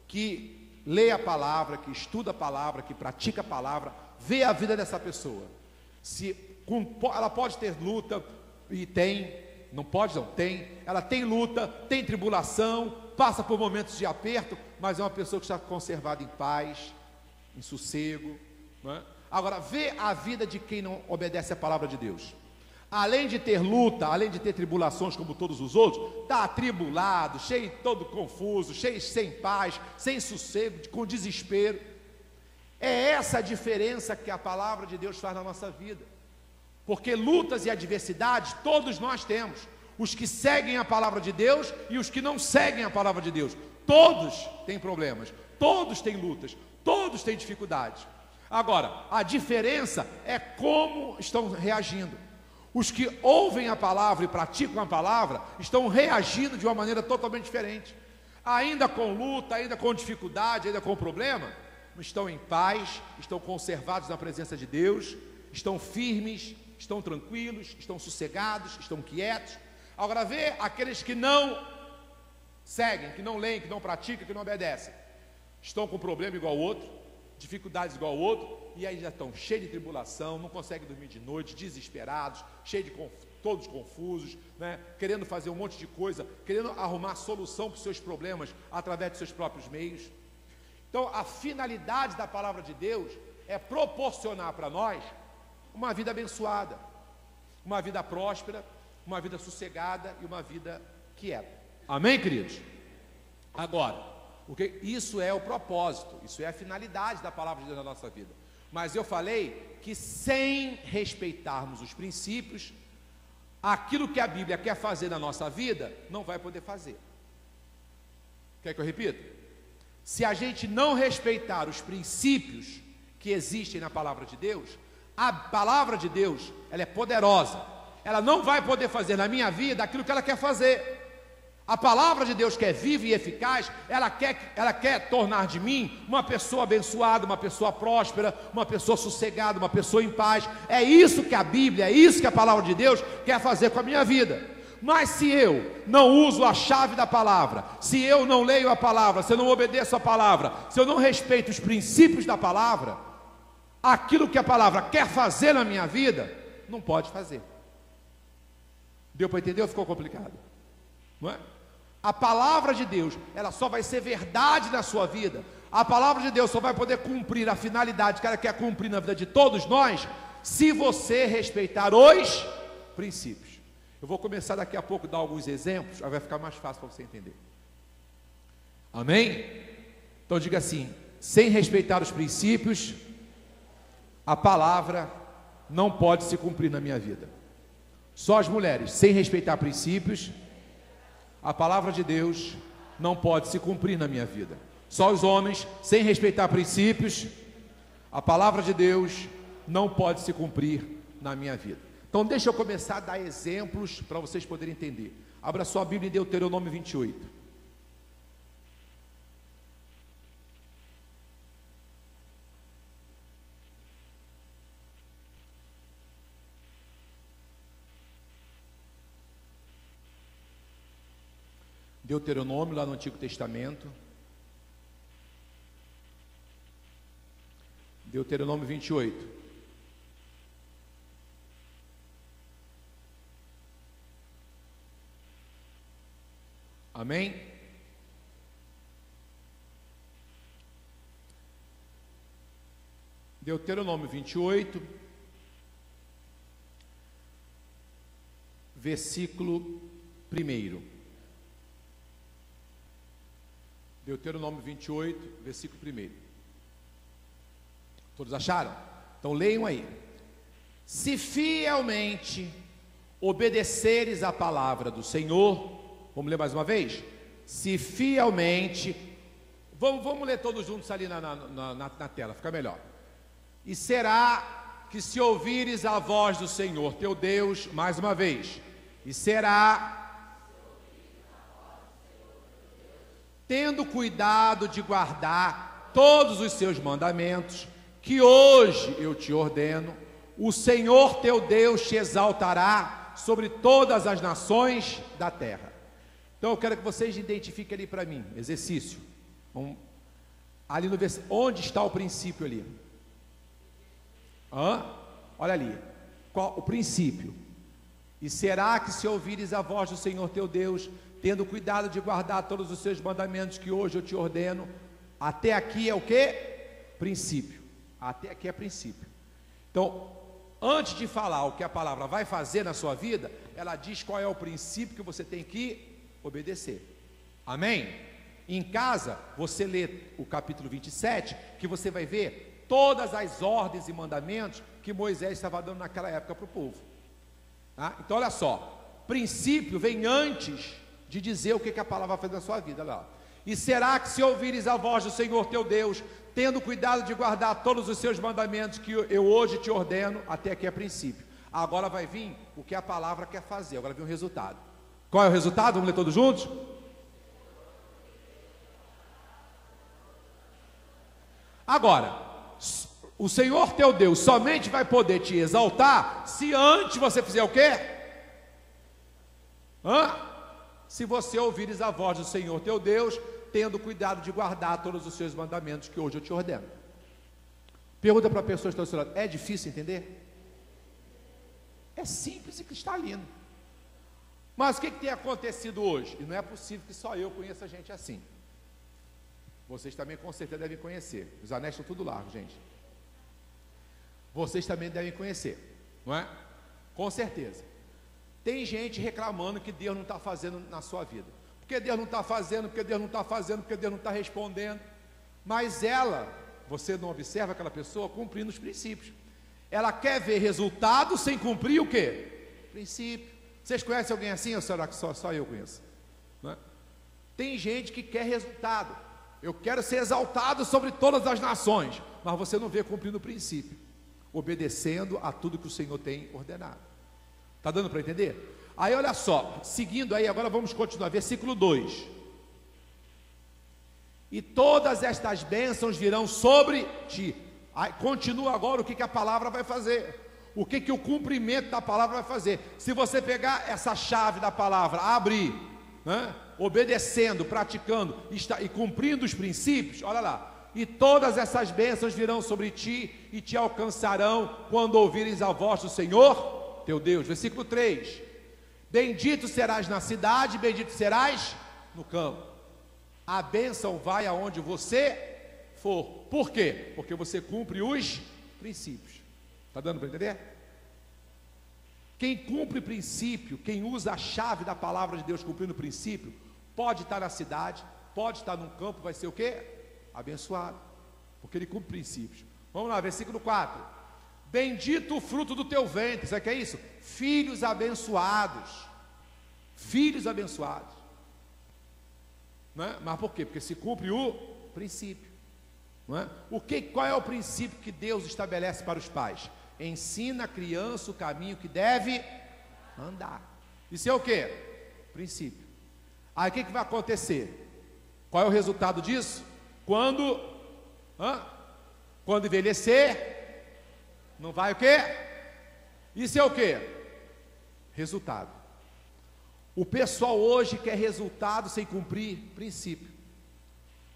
que lê a palavra, que estuda a palavra, que pratica a palavra, vê a vida dessa pessoa. Ela pode ter luta, e tem, não pode não, tem, ela tem luta, tem tribulação, passa por momentos de aperto, mas é uma pessoa que está conservada em paz, em sossego, não é? Agora, vê a vida de quem não obedece a palavra de Deus. Além de ter luta, além de ter tribulações como todos os outros, está atribulado, cheio, todo confuso, cheio, sem paz, sem sossego, com desespero. É essa a diferença que a palavra de Deus faz na nossa vida. Porque lutas e adversidades todos nós temos. Os que seguem a palavra de Deus e os que não seguem a palavra de Deus. Todos têm problemas, todos têm lutas, todos têm dificuldades. Agora, a diferença é como estão reagindo. Os que ouvem a palavra e praticam a palavra estão reagindo de uma maneira totalmente diferente. Ainda com luta, ainda com dificuldade, ainda com problema, estão em paz, estão conservados na presença de Deus, estão firmes, estão tranquilos, estão sossegados, estão quietos. Agora vê aqueles que não seguem, que não leem, que não praticam, que não obedecem. Estão com problema igual ao outro, dificuldades igual ao outro, e aí já estão cheios de tribulação, não conseguem dormir de noite, desesperados, cheios de todos confusos, né? Querendo fazer um monte de coisa, querendo arrumar solução para os seus problemas através dos seus próprios meios. Então, a finalidade da palavra de Deus é proporcionar para nós uma vida abençoada, uma vida próspera, uma vida sossegada e uma vida quieta. Amém, queridos? Agora, isso é o propósito, isso é a finalidade da palavra de Deus na nossa vida. Mas eu falei que sem respeitarmos os princípios, aquilo que a Bíblia quer fazer na nossa vida, não vai poder fazer. Quer que eu repita? Se a gente não respeitar os princípios que existem na palavra de Deus, a palavra de Deus, ela é poderosa, ela não vai poder fazer na minha vida aquilo que ela quer fazer. A palavra de Deus, que é viva e eficaz, ela quer tornar de mim uma pessoa abençoada, uma pessoa próspera, uma pessoa sossegada, uma pessoa em paz. É isso que a Bíblia, é isso que a palavra de Deus quer fazer com a minha vida. Mas se eu não uso a chave da palavra, se eu não leio a palavra, se eu não obedeço a palavra, se eu não respeito os princípios da palavra, aquilo que a palavra quer fazer na minha vida, não pode fazer. Deu para entender ou ficou complicado? Não é? A palavra de Deus, ela só vai ser verdade na sua vida. A palavra de Deus só vai poder cumprir a finalidade que ela quer cumprir na vida de todos nós, se você respeitar os princípios. Eu vou começar daqui a pouco a dar alguns exemplos, aí vai ficar mais fácil para você entender. Amém? Então diga assim: sem respeitar os princípios, a palavra não pode se cumprir na minha vida. Só as mulheres, sem respeitar princípios, a palavra de Deus não pode se cumprir na minha vida. Só os homens, sem respeitar princípios, a palavra de Deus não pode se cumprir na minha vida. Então deixa eu começar a dar exemplos para vocês poderem entender. Abra sua Bíblia em Deuteronômio 28. Deuteronômio, lá no Antigo Testamento. Deuteronômio 28. Amém? Deuteronômio 28, versículo 1. Deuteronômio 28, versículo 1. Todos acharam? Então leiam aí. Se fielmente obedeceres a palavra do Senhor, vamos ler mais uma vez? Se fielmente, vamos ler todos juntos ali na tela, fica melhor. E será que se ouvires a voz do Senhor teu Deus, mais uma vez, e será, tendo cuidado de guardar todos os seus mandamentos, que hoje eu te ordeno, o Senhor teu Deus te exaltará sobre todas as nações da terra. Então eu quero que vocês identifiquem ali para mim, exercício. Ali no versículo, onde está o princípio ali? Olha ali, qual o princípio? E será que se ouvires a voz do Senhor teu Deus, tendo cuidado de guardar todos os seus mandamentos que hoje eu te ordeno, até aqui é o que? Princípio. Até aqui é princípio. Então, antes de falar o que a palavra vai fazer na sua vida, ela diz qual é o princípio que você tem que obedecer. Amém? Em casa, você lê o capítulo 27, que você vai ver todas as ordens e mandamentos que Moisés estava dando naquela época para o povo. Tá? Então olha só, princípio vem antes de dizer o que a palavra vai fazer na sua vida. Olha lá. E será que se ouvires a voz do Senhor teu Deus, tendo cuidado de guardar todos os seus mandamentos que eu hoje te ordeno, até aqui é princípio. Agora vai vir o que a palavra quer fazer, agora vem o resultado. Qual é o resultado? Vamos ler todos juntos? Agora, o Senhor teu Deus somente vai poder te exaltar se antes você fizer o quê? Se você ouvires a voz do Senhor teu Deus, tendo cuidado de guardar todos os seus mandamentos que hoje eu te ordeno. Pergunta para a pessoa que está ao seu lado: é difícil entender? É simples e cristalino. Mas o que tem acontecido hoje? E não é possível que só eu conheça gente assim. Vocês também com certeza devem conhecer. Os anéis estão tudo largos, gente. Vocês também devem conhecer, não é? Com certeza. Tem gente reclamando que Deus não está fazendo na sua vida. Porque Deus não está fazendo, porque Deus não está fazendo, porque Deus não está respondendo. Mas ela, você não observa aquela pessoa cumprindo os princípios. Ela quer ver resultado sem cumprir o quê? Princípio. Vocês conhecem alguém assim ou será que só eu conheço? Não é? Tem gente que quer resultado. Eu quero ser exaltado sobre todas as nações, mas você não vê cumprindo o princípio, obedecendo a tudo que o Senhor tem ordenado. Está dando para entender? Aí olha só, seguindo aí, agora vamos continuar, versículo 2. E todas estas bênçãos virão sobre ti. Aí, continua agora o que a palavra vai fazer. O que o cumprimento da palavra vai fazer. Se você pegar essa chave da palavra, abrir, né, obedecendo, praticando e cumprindo os princípios, olha lá. E todas essas bênçãos virão sobre ti e te alcançarão quando ouvires a voz do Senhor teu Deus. Versículo 3. Bendito serás na cidade, bendito serás no campo. A bênção vai aonde você for. Por quê? Porque você cumpre os princípios. Está dando para entender? Quem cumpre princípio, quem usa a chave da palavra de Deus cumprindo o princípio, pode estar na cidade, pode estar num campo, vai ser o quê? Abençoado, porque ele cumpre princípios. Vamos lá, versículo 4. Bendito o fruto do teu ventre. Sabe o que é isso? Filhos abençoados. Filhos abençoados. Não é? Mas por quê? Porque se cumpre o princípio. Não é? Qual é o princípio que Deus estabelece para os pais? Ensina a criança o caminho que deve andar. Isso é o quê? Princípio. Aí o que vai acontecer? Qual é o resultado disso? Quando envelhecer, não vai o quê? Isso é o quê? Resultado. O pessoal hoje quer resultado sem cumprir princípio.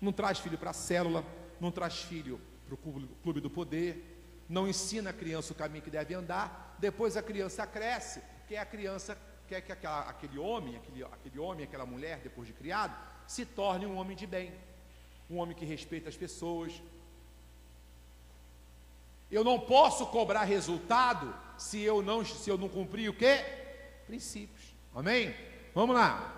Não traz filho para a célula, não traz filho para o clube do poder, não ensina a criança o caminho que deve andar. Depois a criança cresce, que a criança quer que aquele homem, aquela mulher, depois de criado, se torne um homem de bem, um homem que respeita as pessoas. Eu não posso cobrar resultado se eu não cumprir o quê? Princípios. Amém? Vamos lá.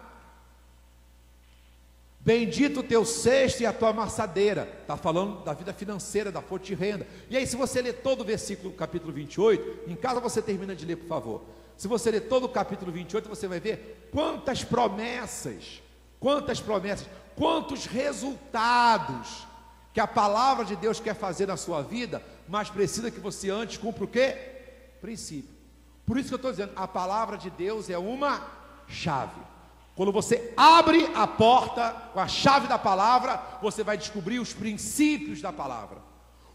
Bendito o teu cesto e a tua amassadeira. Está falando da vida financeira, da fonte de renda. E aí, se você ler todo o versículo, capítulo 28, em casa você termina de ler, por favor. Se você ler todo o capítulo 28, você vai ver quantas promessas, quantos resultados que a palavra de Deus quer fazer na sua vida, mas precisa que você antes cumpra o quê? Princípio. Por isso que eu estou dizendo, a palavra de Deus é uma chave. Quando você abre a porta com a chave da palavra, você vai descobrir os princípios da palavra,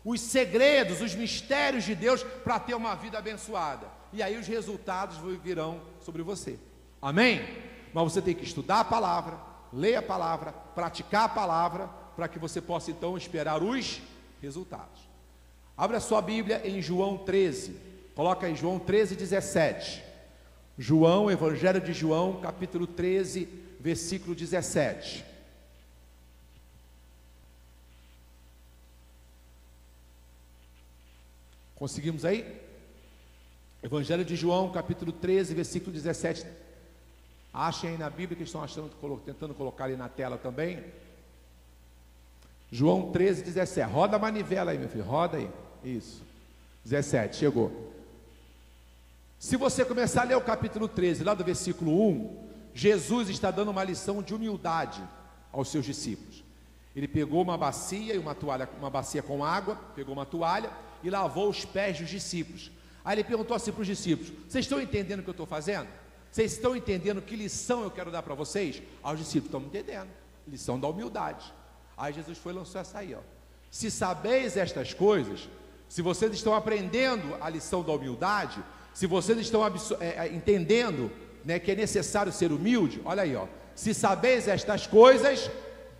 os segredos, os mistérios de Deus para ter uma vida abençoada. E aí os resultados virão sobre você. Amém? Mas você tem que estudar a palavra, ler a palavra, praticar a palavra, para que você possa então esperar os resultados. Abra sua Bíblia em João 13. Coloca aí João 13, 17. João, Evangelho de João, capítulo 13, versículo 17. Conseguimos aí? Evangelho de João, capítulo 13, versículo 17. Achem aí na Bíblia, que estão tentando colocar ali na tela também. João 13, 17. Roda a manivela aí, meu filho, roda aí. Isso. 17, chegou. Se você começar a ler o capítulo 13, lá do versículo 1, Jesus está dando uma lição de humildade aos seus discípulos. Ele pegou uma bacia e uma toalha, uma bacia com água, pegou uma toalha e lavou os pés dos discípulos. Aí ele perguntou assim para os discípulos: vocês estão entendendo o que eu estou fazendo? Vocês estão entendendo que lição eu quero dar para vocês? Aos discípulos: estão entendendo, lição da humildade. Aí Jesus foi e lançou essa aí, ó. Se sabeis estas coisas, se vocês estão aprendendo a lição da humildade, se vocês estão entendendo, né, que é necessário ser humilde, olha aí, ó. Se sabeis estas coisas,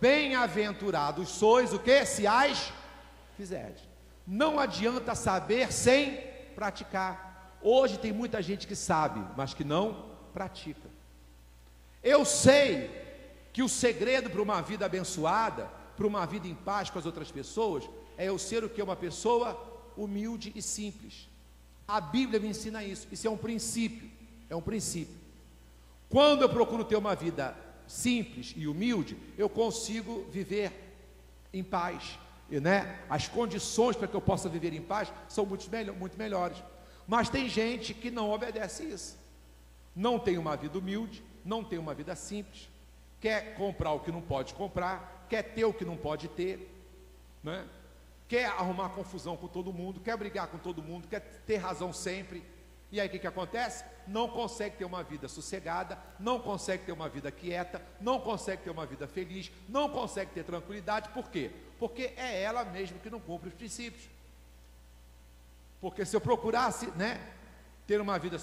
bem-aventurados sois, o que? Se as fizerdes. Não adianta saber sem praticar. Hoje tem muita gente que sabe, mas que não pratica. Eu sei que o segredo para uma vida abençoada, para uma vida em paz com as outras pessoas, é eu ser o que? Uma pessoa humilde e simples. A Bíblia me ensina isso. Isso é um princípio. É um princípio. Quando eu procuro ter uma vida simples e humilde, eu consigo viver em paz, né? As condições para que eu possa viver em paz são muito melhores. Mas tem gente que não obedece isso. Não tem uma vida humilde, não tem uma vida simples, quer comprar o que não pode comprar, quer ter o que não pode ter, né? Quer arrumar confusão com todo mundo, quer brigar com todo mundo, quer ter razão sempre. E aí o que acontece? Não consegue ter uma vida sossegada, não consegue ter uma vida quieta, não consegue ter uma vida feliz, não consegue ter tranquilidade. Por quê? Porque é ela mesma que não cumpre os princípios. Porque se eu procurasse, né, ter uma vida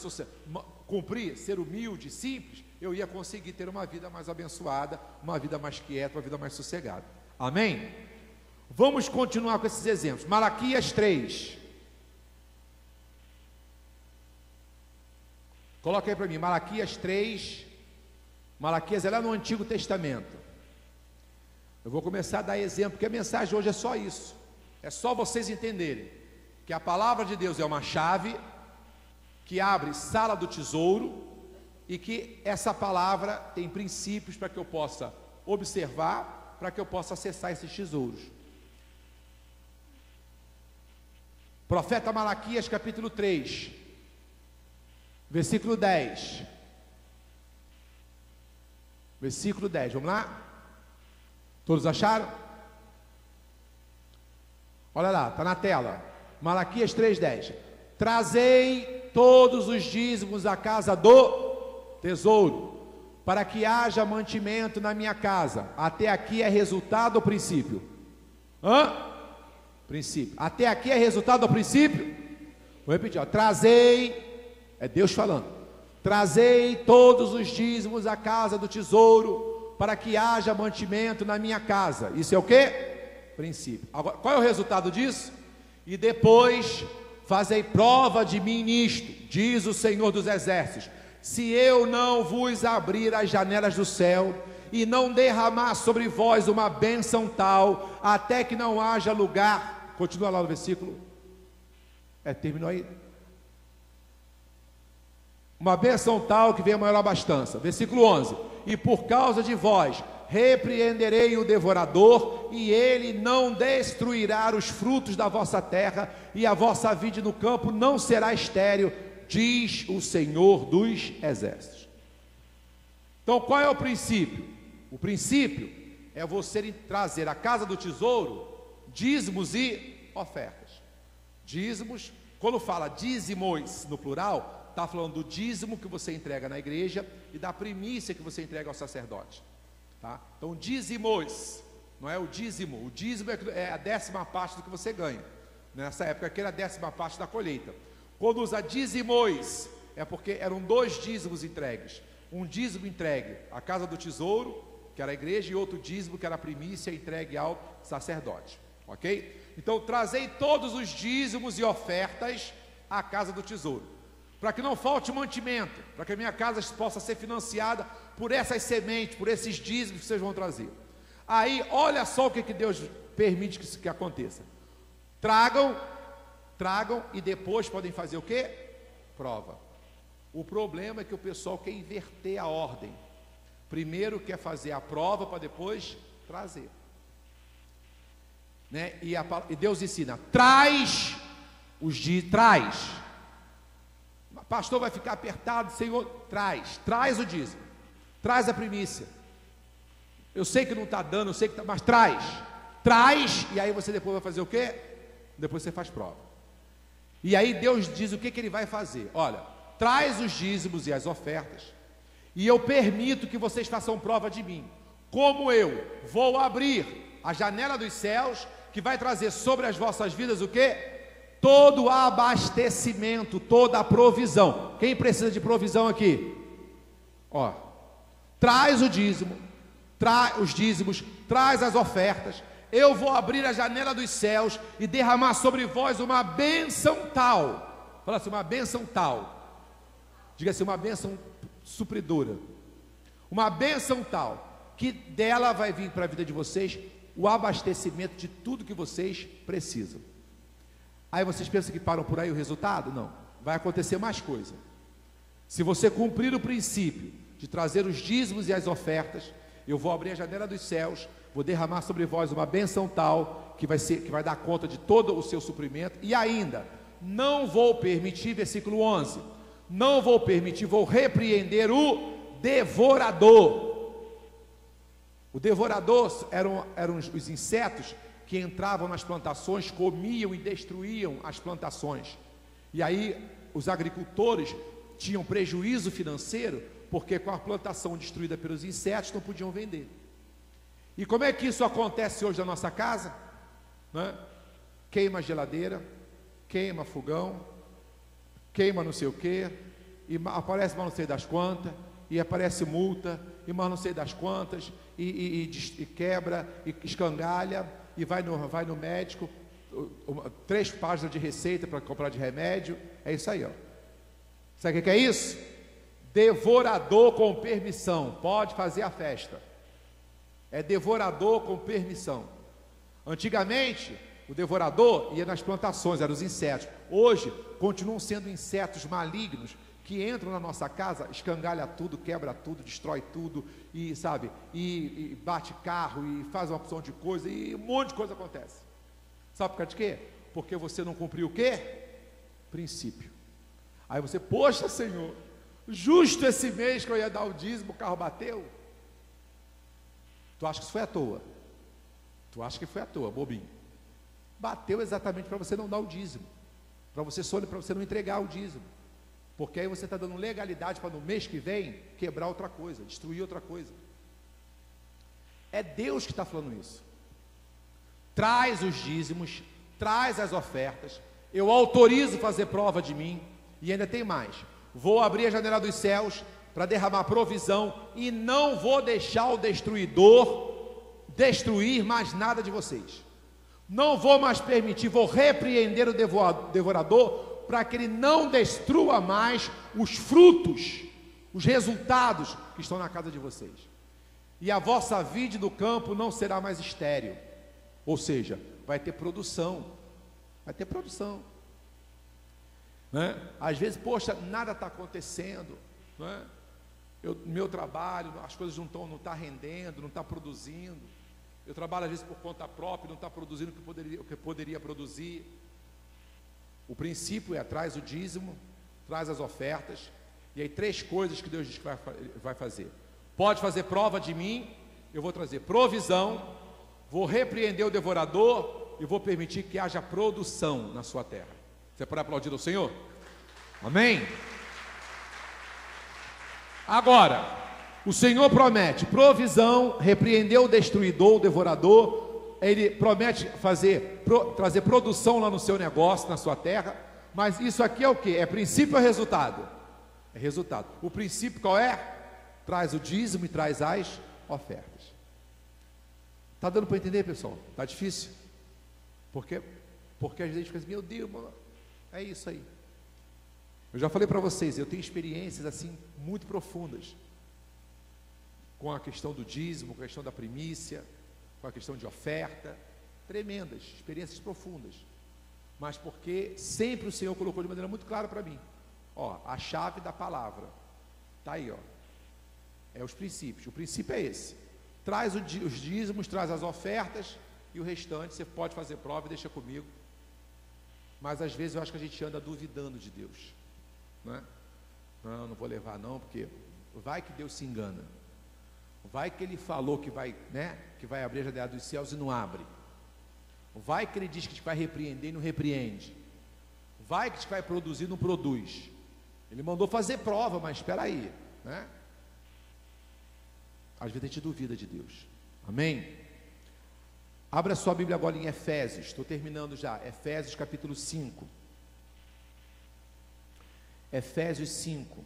cumprir, ser humilde, simples, eu ia conseguir ter uma vida mais abençoada, uma vida mais quieta, uma vida mais sossegada. Amém? Vamos continuar com esses exemplos. Malaquias 3. Coloca aí para mim, Malaquias 3. Malaquias é lá no Antigo Testamento. Eu vou começar a dar exemplo, porque a mensagem hoje é só isso. É só vocês entenderem que a palavra de Deus é uma chave que abre sala do tesouro, e que essa palavra tem princípios para que eu possa observar, para que eu possa acessar esses tesouros. Profeta Malaquias, capítulo 3, versículo 10. Versículo 10, vamos lá? Todos acharam? Olha lá, está na tela. Malaquias 3:10. Trazei todos os dízimos à casa do tesouro, para que haja mantimento na minha casa. Até aqui é resultado ou princípio? Princípio. Até aqui é resultado ou princípio? Vou repetir, ó. Trazei, é Deus falando. Trazei todos os dízimos à casa do tesouro, para que haja mantimento na minha casa. Isso é o quê? Princípio. Agora, qual é o resultado disso? E depois fazei prova de mim nisto, diz o Senhor dos Exércitos, se eu não vos abrir as janelas do céu e não derramar sobre vós uma bênção tal, até que não haja lugar. Continua lá no versículo. Terminou aí. Uma bênção tal que venha maior abastança. Versículo 11. E por causa de vós repreenderei o devorador, e ele não destruirá os frutos da vossa terra, e a vossa vide no campo não será estéril, diz o Senhor dos Exércitos. Então, qual é o princípio? O princípio é você trazer à casa do tesouro dízimos e ofertas. Dízimos, quando fala dízimos no plural, está falando do dízimo que você entrega na igreja e da primícia que você entrega ao sacerdote, tá? Então, dízimos, não é o dízimo é a 10ª parte do que você ganha. Nessa época aqui era a 10ª parte da colheita. Quando usa dízimos, é porque eram 2 dízimos entregues. Um dízimo entregue à casa do tesouro, que era a igreja, e outro dízimo que era a primícia entregue ao sacerdote, ok? Então, trazei todos os dízimos e ofertas à casa do tesouro, para que não falte mantimento, para que a minha casa possa ser financiada por essas sementes, por esses dízimos que vocês vão trazer. Aí, olha só o que Deus permite que aconteça. Tragam e depois podem fazer o quê? Prova. O problema é que o pessoal quer inverter a ordem. Primeiro quer fazer a prova para depois trazer, né? E Deus ensina: traz os dízimos, traz. Pastor, vai ficar apertado, Senhor, traz o dízimo, traz a primícia. Eu sei que não está dando, eu sei que mas traz, e aí você depois vai fazer o quê? Depois você faz prova. E aí Deus diz o que Ele vai fazer. Olha, traz os dízimos e as ofertas, e eu permito que vocês façam prova de mim, como eu vou abrir a janela dos céus, que vai trazer sobre as vossas vidas o quê? Todo o abastecimento, toda a provisão. Quem precisa de provisão aqui? Ó, traz o dízimo, traz os dízimos, traz as ofertas. Eu vou abrir a janela dos céus e derramar sobre vós uma bênção tal. Fala assim, uma bênção tal. Diga assim, uma bênção supridora. Uma bênção tal, que dela vai vir para a vida de vocês o abastecimento de tudo que vocês precisam. Aí vocês pensam que param por aí o resultado? Não, vai acontecer mais coisa. Se você cumprir o princípio de trazer os dízimos e as ofertas, eu vou abrir a janela dos céus, vou derramar sobre vós uma bênção tal, que vai dar conta de todo o seu suprimento, e ainda, não vou permitir, versículo 11, não vou permitir, vou repreender o devorador. O devorador eram os insetos que entravam nas plantações, comiam e destruíam as plantações. E aí os agricultores tinham prejuízo financeiro, porque com a plantação destruída pelos insetos não podiam vender. E como é que isso acontece hoje na nossa casa? Né? Queima a geladeira, queima fogão, queima não sei o que, e aparece mais não sei das quantas, e aparece multa, e mais não sei das quantas, e quebra, e escangalha, e vai no médico, 3 páginas de receita para comprar de remédio. É isso aí, ó. Sabe o que é isso? Devorador com permissão, pode fazer a festa. É devorador com permissão. Antigamente, o devorador ia nas plantações, eram os insetos. Hoje, continuam sendo insetos malignos que entram na nossa casa, escangalha tudo, quebra tudo, destrói tudo, e sabe, e bate carro, e faz uma opção de coisa, e um monte de coisa acontece. Sabe por causa de quê? Porque você não cumpriu o quê? Princípio. Aí você, poxa Senhor, justo esse mês que eu ia dar o dízimo, o carro bateu. Tu acha que isso foi à toa? Tu acha que foi à toa, bobinho? Bateu exatamente para você não dar o dízimo, para você não entregar o dízimo, porque aí você está dando legalidade para no mês que vem quebrar outra coisa, destruir outra coisa. É Deus que está falando isso. Traz os dízimos, traz as ofertas, eu autorizo fazer prova de mim, e ainda tem mais, vou abrir a janela dos céus para derramar provisão, e não vou deixar o destruidor destruir mais nada de vocês. Não vou mais permitir, vou repreender o devorador, para que ele não destrua mais os frutos, os resultados que estão na casa de vocês. E a vossa vide do campo não será mais estéril, ou seja, vai ter produção, né? Às vezes, poxa, nada está acontecendo, né? Meu trabalho, as coisas não está rendendo, não está produzindo. Eu trabalho às vezes por conta própria, não está produzindo o que poderia produzir. O princípio é traz o dízimo, traz as ofertas, e aí 3 coisas que Deus diz que vai fazer. Pode fazer prova de mim, eu vou trazer provisão, vou repreender o devorador e vou permitir que haja produção na sua terra. Você pode aplaudir ao Senhor? Amém? Agora, o Senhor promete provisão, repreender o destruidor, o devorador. Ele promete trazer produção lá no seu negócio, na sua terra. Mas isso aqui é o que? É princípio ou resultado? É resultado. O princípio qual é? Traz o dízimo e traz as ofertas. Está dando para entender, pessoal? Está difícil? Porque às vezes a gente fica assim, meu Deus, mano, é isso aí. Eu já falei para vocês, eu tenho experiências assim muito profundas com a questão do dízimo, com a questão da primícia, com a questão de oferta, tremendas, experiências profundas, mas porque sempre o Senhor colocou de maneira muito clara para mim, ó, a chave da palavra, está aí, ó, é os princípios, o princípio é esse, traz os dízimos, traz as ofertas, e o restante você pode fazer prova e deixa comigo, mas às vezes eu acho que a gente anda duvidando de Deus, né? Não vou levar não, porque vai que Deus se engana, vai que Ele falou que vai, né, que vai abrir a janela dos céus e não abre, vai que Ele diz que te vai repreender e não repreende, vai que te vai produzir e não produz, Ele mandou fazer prova, mas espera aí, né? Às vezes a gente duvida de Deus, amém? Abra sua Bíblia agora em Efésios, estou terminando já, Efésios capítulo 5, Efésios 5,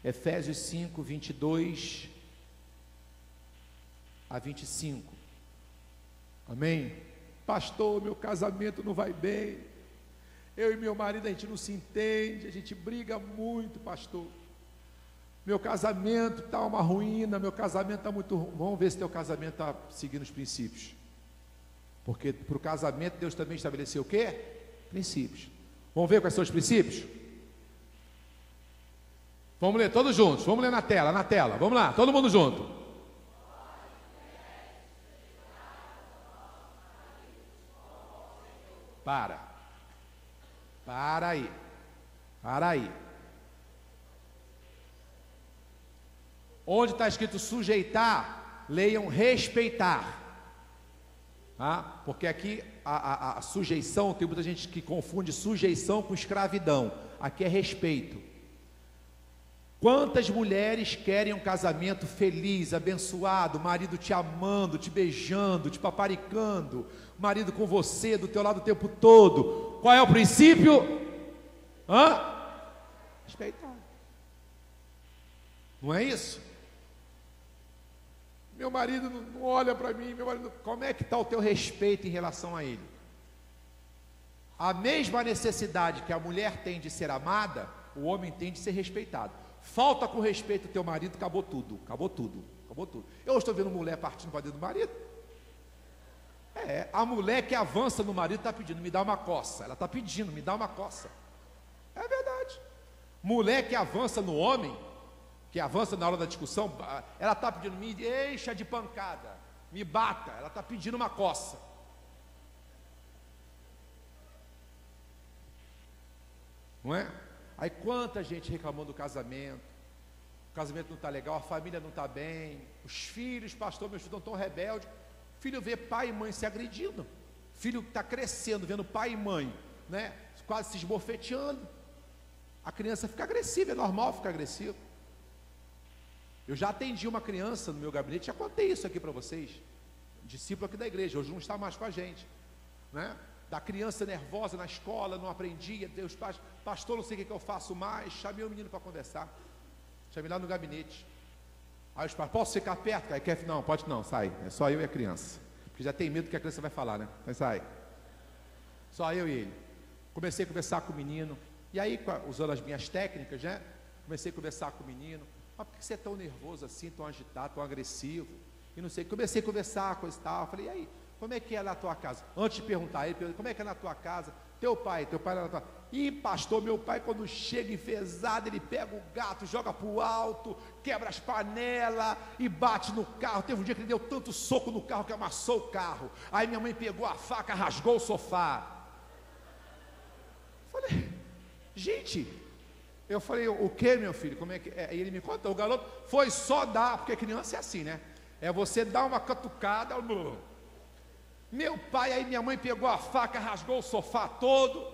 Efésios 5, 22 a 25, amém? Pastor, meu casamento não vai bem, eu e meu marido a gente não se entende, a gente briga muito, pastor, meu casamento está uma ruína, meu casamento está muito ruim. Vamos ver se teu casamento está seguindo os princípios, porque para o casamento Deus também estabeleceu o quê? Princípios. Vamos ver quais são os princípios? Vamos ler todos juntos, vamos ler na tela, vamos lá, todo mundo junto. Para aí. Onde está escrito sujeitar, leiam respeitar, tá? Porque aqui a sujeição, tem muita gente que confunde sujeição com escravidão, aqui é respeito. Quantas mulheres querem um casamento feliz, abençoado, marido te amando, te beijando, te paparicando, marido com você, do teu lado o tempo todo? Qual é o princípio? Respeitar. Não é isso? Meu marido não olha para mim, como é que está o teu respeito em relação a ele? A mesma necessidade que a mulher tem de ser amada, o homem tem de ser respeitado. Falta com respeito ao teu marido, acabou tudo. Eu estou vendo mulher partindo para dentro do marido. A mulher que avança no marido está pedindo, me dá uma coça. Ela está pedindo, me dá uma coça. É verdade. Mulher que avança no homem, que avança na hora da discussão, ela está pedindo, me encha de pancada, me bata, ela está pedindo uma coça. Não é? Aí quanta gente reclamando do casamento, o casamento não está legal, a família não está bem, os filhos, pastor, meus filhos estão tão rebeldes, filho vê pai e mãe se agredindo, filho está crescendo, vendo pai e mãe, né, quase se esbofeteando, a criança fica agressiva, é normal ficar agressivo. Eu já atendi uma criança no meu gabinete, já contei isso aqui para vocês, discípulo aqui da igreja, hoje não está mais com a gente, né? Da criança nervosa na escola, não aprendia, Deus, pastor, não sei o que eu faço mais, chamei o menino para conversar, chamei lá no gabinete, aí os pais, posso ficar perto? Aí quer, não, pode não, sai, é só eu e a criança, porque já tem medo do que a criança vai falar, né? Mas sai, só eu e ele. Comecei a conversar com o menino, e aí, usando as minhas técnicas, né? Comecei a conversar com o menino, mas por que você é tão nervoso assim, tão agitado, tão agressivo? E não sei, comecei a conversar, coisa e tal, falei, e aí? Como é que é na tua casa? Antes de perguntar, ele perguntou, como é que é na tua casa? Teu pai lá na tua... Ih, pastor, meu pai quando chega enfesado, ele pega o gato, joga para o alto, quebra as panelas e bate no carro. Teve um dia que ele deu tanto soco no carro que amassou o carro. Aí minha mãe pegou a faca, rasgou o sofá. Gente, eu falei, o que, meu filho? Como é que é? Aí ele me contou, o garoto foi só dar, porque criança é assim, né? É você dar uma catucada. Meu pai, aí minha mãe pegou a faca, rasgou o sofá todo.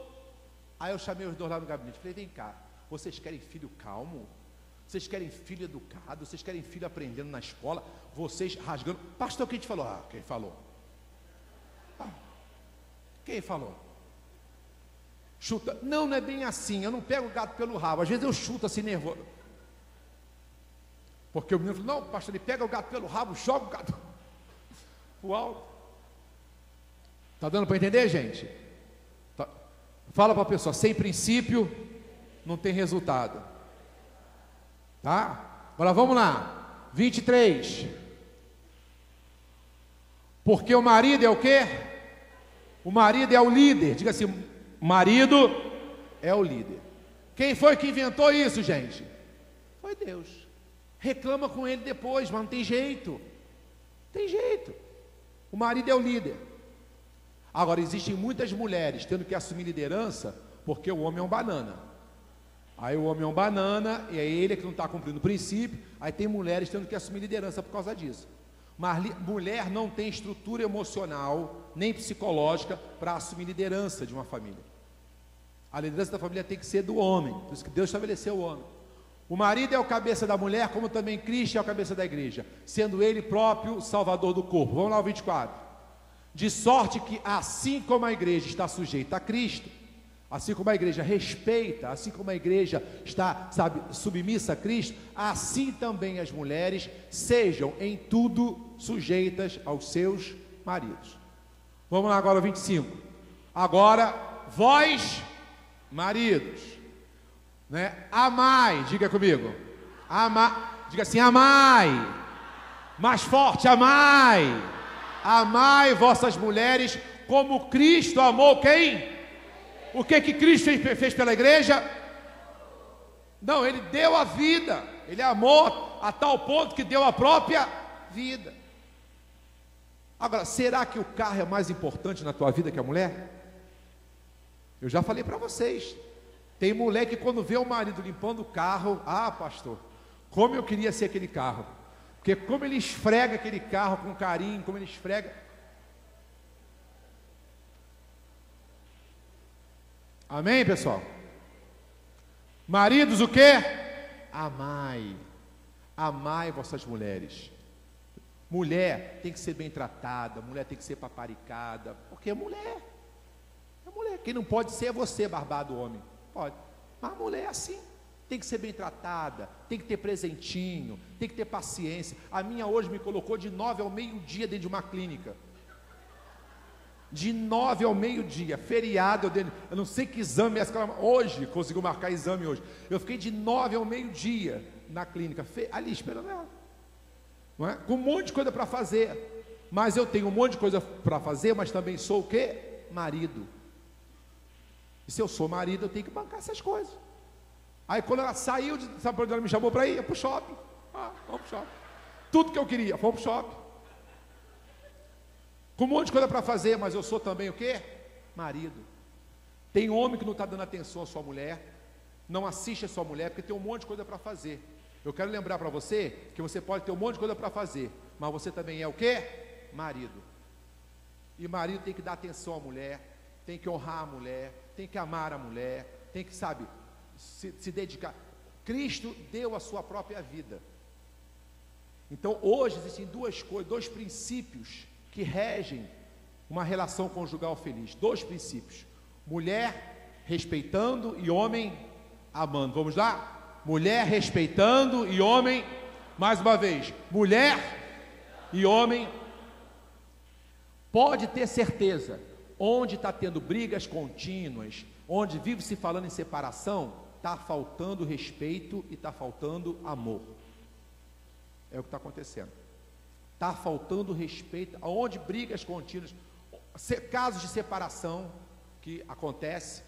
Aí eu chamei os dois lá no gabinete, falei, vem cá, vocês querem filho calmo? Vocês querem filho educado? Vocês querem filho aprendendo na escola? Vocês rasgando. Pastor, quem te falou? Ah, quem falou? Quem falou? Chuta. Não, não é bem assim. Eu não pego o gato pelo rabo. Às vezes eu chuto assim nervoso. Porque o menino falou, não, pastor, ele pega o gato pelo rabo, joga o gato pro alto. Tá dando para entender, gente? Tá. Fala para a pessoa, sem princípio não tem resultado. Tá? Agora vamos lá. 23. Porque o marido é o quê? O marido é o líder. Diga assim, o marido é o líder. Quem foi que inventou isso, gente? Foi Deus. Reclama com ele depois, mas não tem jeito. Tem jeito. O marido é o líder. Agora, existem muitas mulheres tendo que assumir liderança porque o homem é um banana. Aí o homem é um banana, e é ele que não está cumprindo o princípio. Aí tem mulheres tendo que assumir liderança por causa disso. Mas mulher não tem estrutura emocional, nem psicológica, para assumir liderança de uma família. A liderança da família tem que ser do homem, por isso que Deus estabeleceu o homem. O marido é o cabeça da mulher, como também Cristo é o cabeça da igreja, sendo ele próprio o salvador do corpo. Vamos lá ao 24. De sorte que assim como a igreja está sujeita a Cristo, assim como a igreja respeita, assim como a igreja está, submissa a Cristo, assim também as mulheres sejam em tudo sujeitas aos seus maridos. Vamos lá agora ao 25. Agora, vós, maridos, né? Amai, diga comigo. Diga assim, amai. Mais forte, amai. Amai vossas mulheres como Cristo amou quem? O que Cristo fez pela igreja? Não, ele deu a vida. Ele amou a tal ponto que deu a própria vida. Agora, será que o carro é mais importante na tua vida que a mulher? Eu já falei para vocês. Tem mulher que quando vê o marido limpando o carro, ah, pastor, como eu queria ser aquele carro. Porque como ele esfrega aquele carro com carinho, como ele esfrega. Amém, pessoal? Maridos, o quê? Amai. Amai vossas mulheres. Mulher tem que ser bem tratada, mulher tem que ser paparicada, porque é mulher. É mulher. Quem não pode ser é você, barbado homem. Pode. Mas a mulher é assim. Tem que ser bem tratada, tem que ter presentinho, tem que ter paciência. A minha hoje me colocou de 9 ao meio-dia dentro de uma clínica. De 9 ao meio-dia, feriado, eu não sei que exame é essa, hoje, conseguiu marcar exame hoje. Eu fiquei de 9 ao meio-dia na clínica, ali esperando ela, não é? Com um monte de coisa para fazer. Mas eu tenho um monte de coisa para fazer, mas também sou o quê? Marido. E se eu sou marido, eu tenho que bancar essas coisas. Aí quando ela saiu, sabe para onde ela me chamou para ir? Ia para o shopping. Vamos para o shopping. Tudo que eu queria, vamos para o shopping. Com um monte de coisa para fazer, mas eu sou também o quê? Marido. Tem homem que não está dando atenção à sua mulher, não assiste a sua mulher, porque tem um monte de coisa para fazer. Eu quero lembrar para você, que você pode ter um monte de coisa para fazer, mas você também é o quê? Marido. E marido tem que dar atenção à mulher, tem que honrar a mulher, tem que amar a mulher, tem que, se dedicar. Cristo deu a sua própria vida. Então hoje existem duas coisas, dois princípios que regem uma relação conjugal feliz. Dois princípios: mulher respeitando e homem amando. Vamos lá? Mulher respeitando e homem, mais uma vez, mulher e homem. Pode ter certeza, onde está tendo brigas contínuas, onde vive se falando em separação, está faltando respeito e está faltando amor. É o que está acontecendo. Está faltando respeito, aonde brigas contínuas, casos de separação que acontece,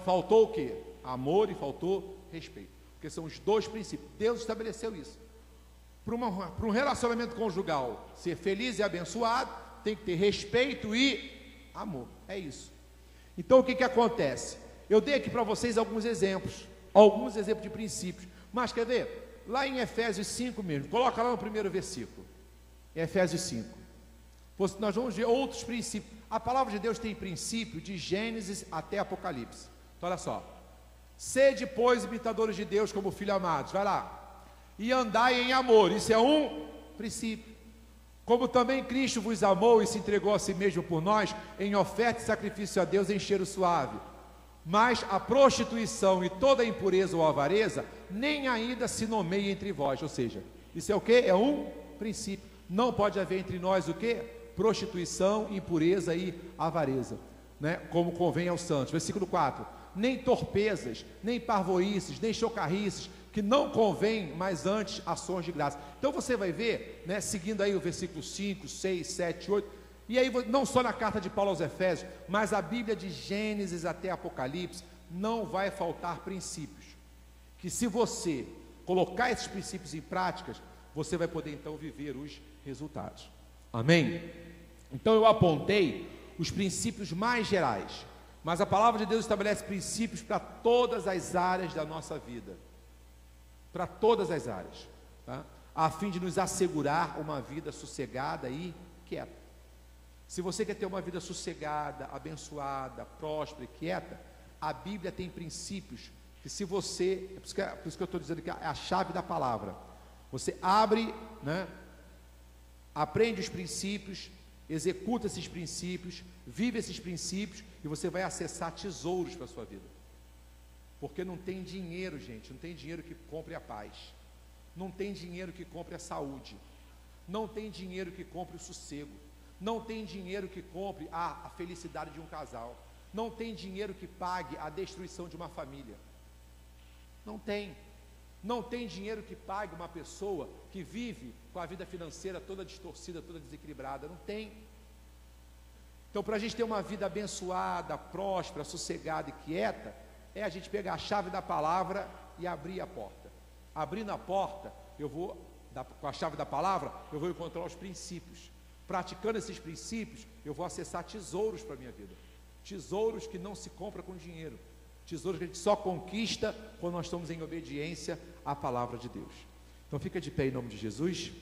faltou o quê? Amor e faltou respeito, porque são os dois princípios. Deus estabeleceu isso. Para um relacionamento conjugal ser feliz e abençoado, tem que ter respeito e amor. É isso. Então o que acontece? Eu dei aqui para vocês alguns exemplos de princípios, mas quer ver? Lá em Efésios 5 mesmo, coloca lá no primeiro versículo, em Efésios 5, nós vamos ver outros princípios. A palavra de Deus tem princípio de Gênesis até Apocalipse. Então olha só: sede, pois, imitadores de Deus como filhos amados, vai lá, e andai em amor, isso é um princípio, como também Cristo vos amou e se entregou a si mesmo por nós, em oferta e sacrifício a Deus em cheiro suave. Mas a prostituição e toda a impureza ou avareza nem ainda se nomeia entre vós. Ou seja, isso é o que? É um princípio. Não pode haver entre nós o que? Prostituição, impureza e avareza, né? Como convém aos santos. Versículo 4: nem torpezas, nem parvoíces, nem chocarrices, que não convém, mas antes ações de graça. Então você vai ver, né, seguindo aí o versículo 5, 6, 7, 8, e aí não só na carta de Paulo aos Efésios, mas a Bíblia de Gênesis até Apocalipse, não vai faltar princípios, que se você colocar esses princípios em práticas, você vai poder então viver os resultados. Amém? Então eu apontei os princípios mais gerais, mas a palavra de Deus estabelece princípios para todas as áreas da nossa vida, para todas as áreas, tá? A fim de nos assegurar uma vida sossegada e quieta. Se você quer ter uma vida sossegada, abençoada, próspera e quieta, a Bíblia tem princípios que, se você, por isso que eu estou dizendo que é a chave da palavra, você abre, né, aprende os princípios, executa esses princípios, vive esses princípios, e você vai acessar tesouros para a sua vida. Porque não tem dinheiro, gente, não tem dinheiro que compre a paz, não tem dinheiro que compre a saúde, não tem dinheiro que compre o sossego, não tem dinheiro que compre a felicidade de um casal, não tem dinheiro que pague a destruição de uma família, não tem dinheiro que pague uma pessoa que vive com a vida financeira toda distorcida, toda desequilibrada, não tem. Então, para a gente ter uma vida abençoada, próspera, sossegada e quieta, é a gente pegar a chave da palavra e abrir a porta. Abrindo a porta, com a chave da palavra, eu vou encontrar os princípios. Praticando esses princípios, eu vou acessar tesouros para a minha vida. Tesouros que não se compra com dinheiro. Tesouros que a gente só conquista quando nós estamos em obediência à palavra de Deus. Então fica de pé em nome de Jesus.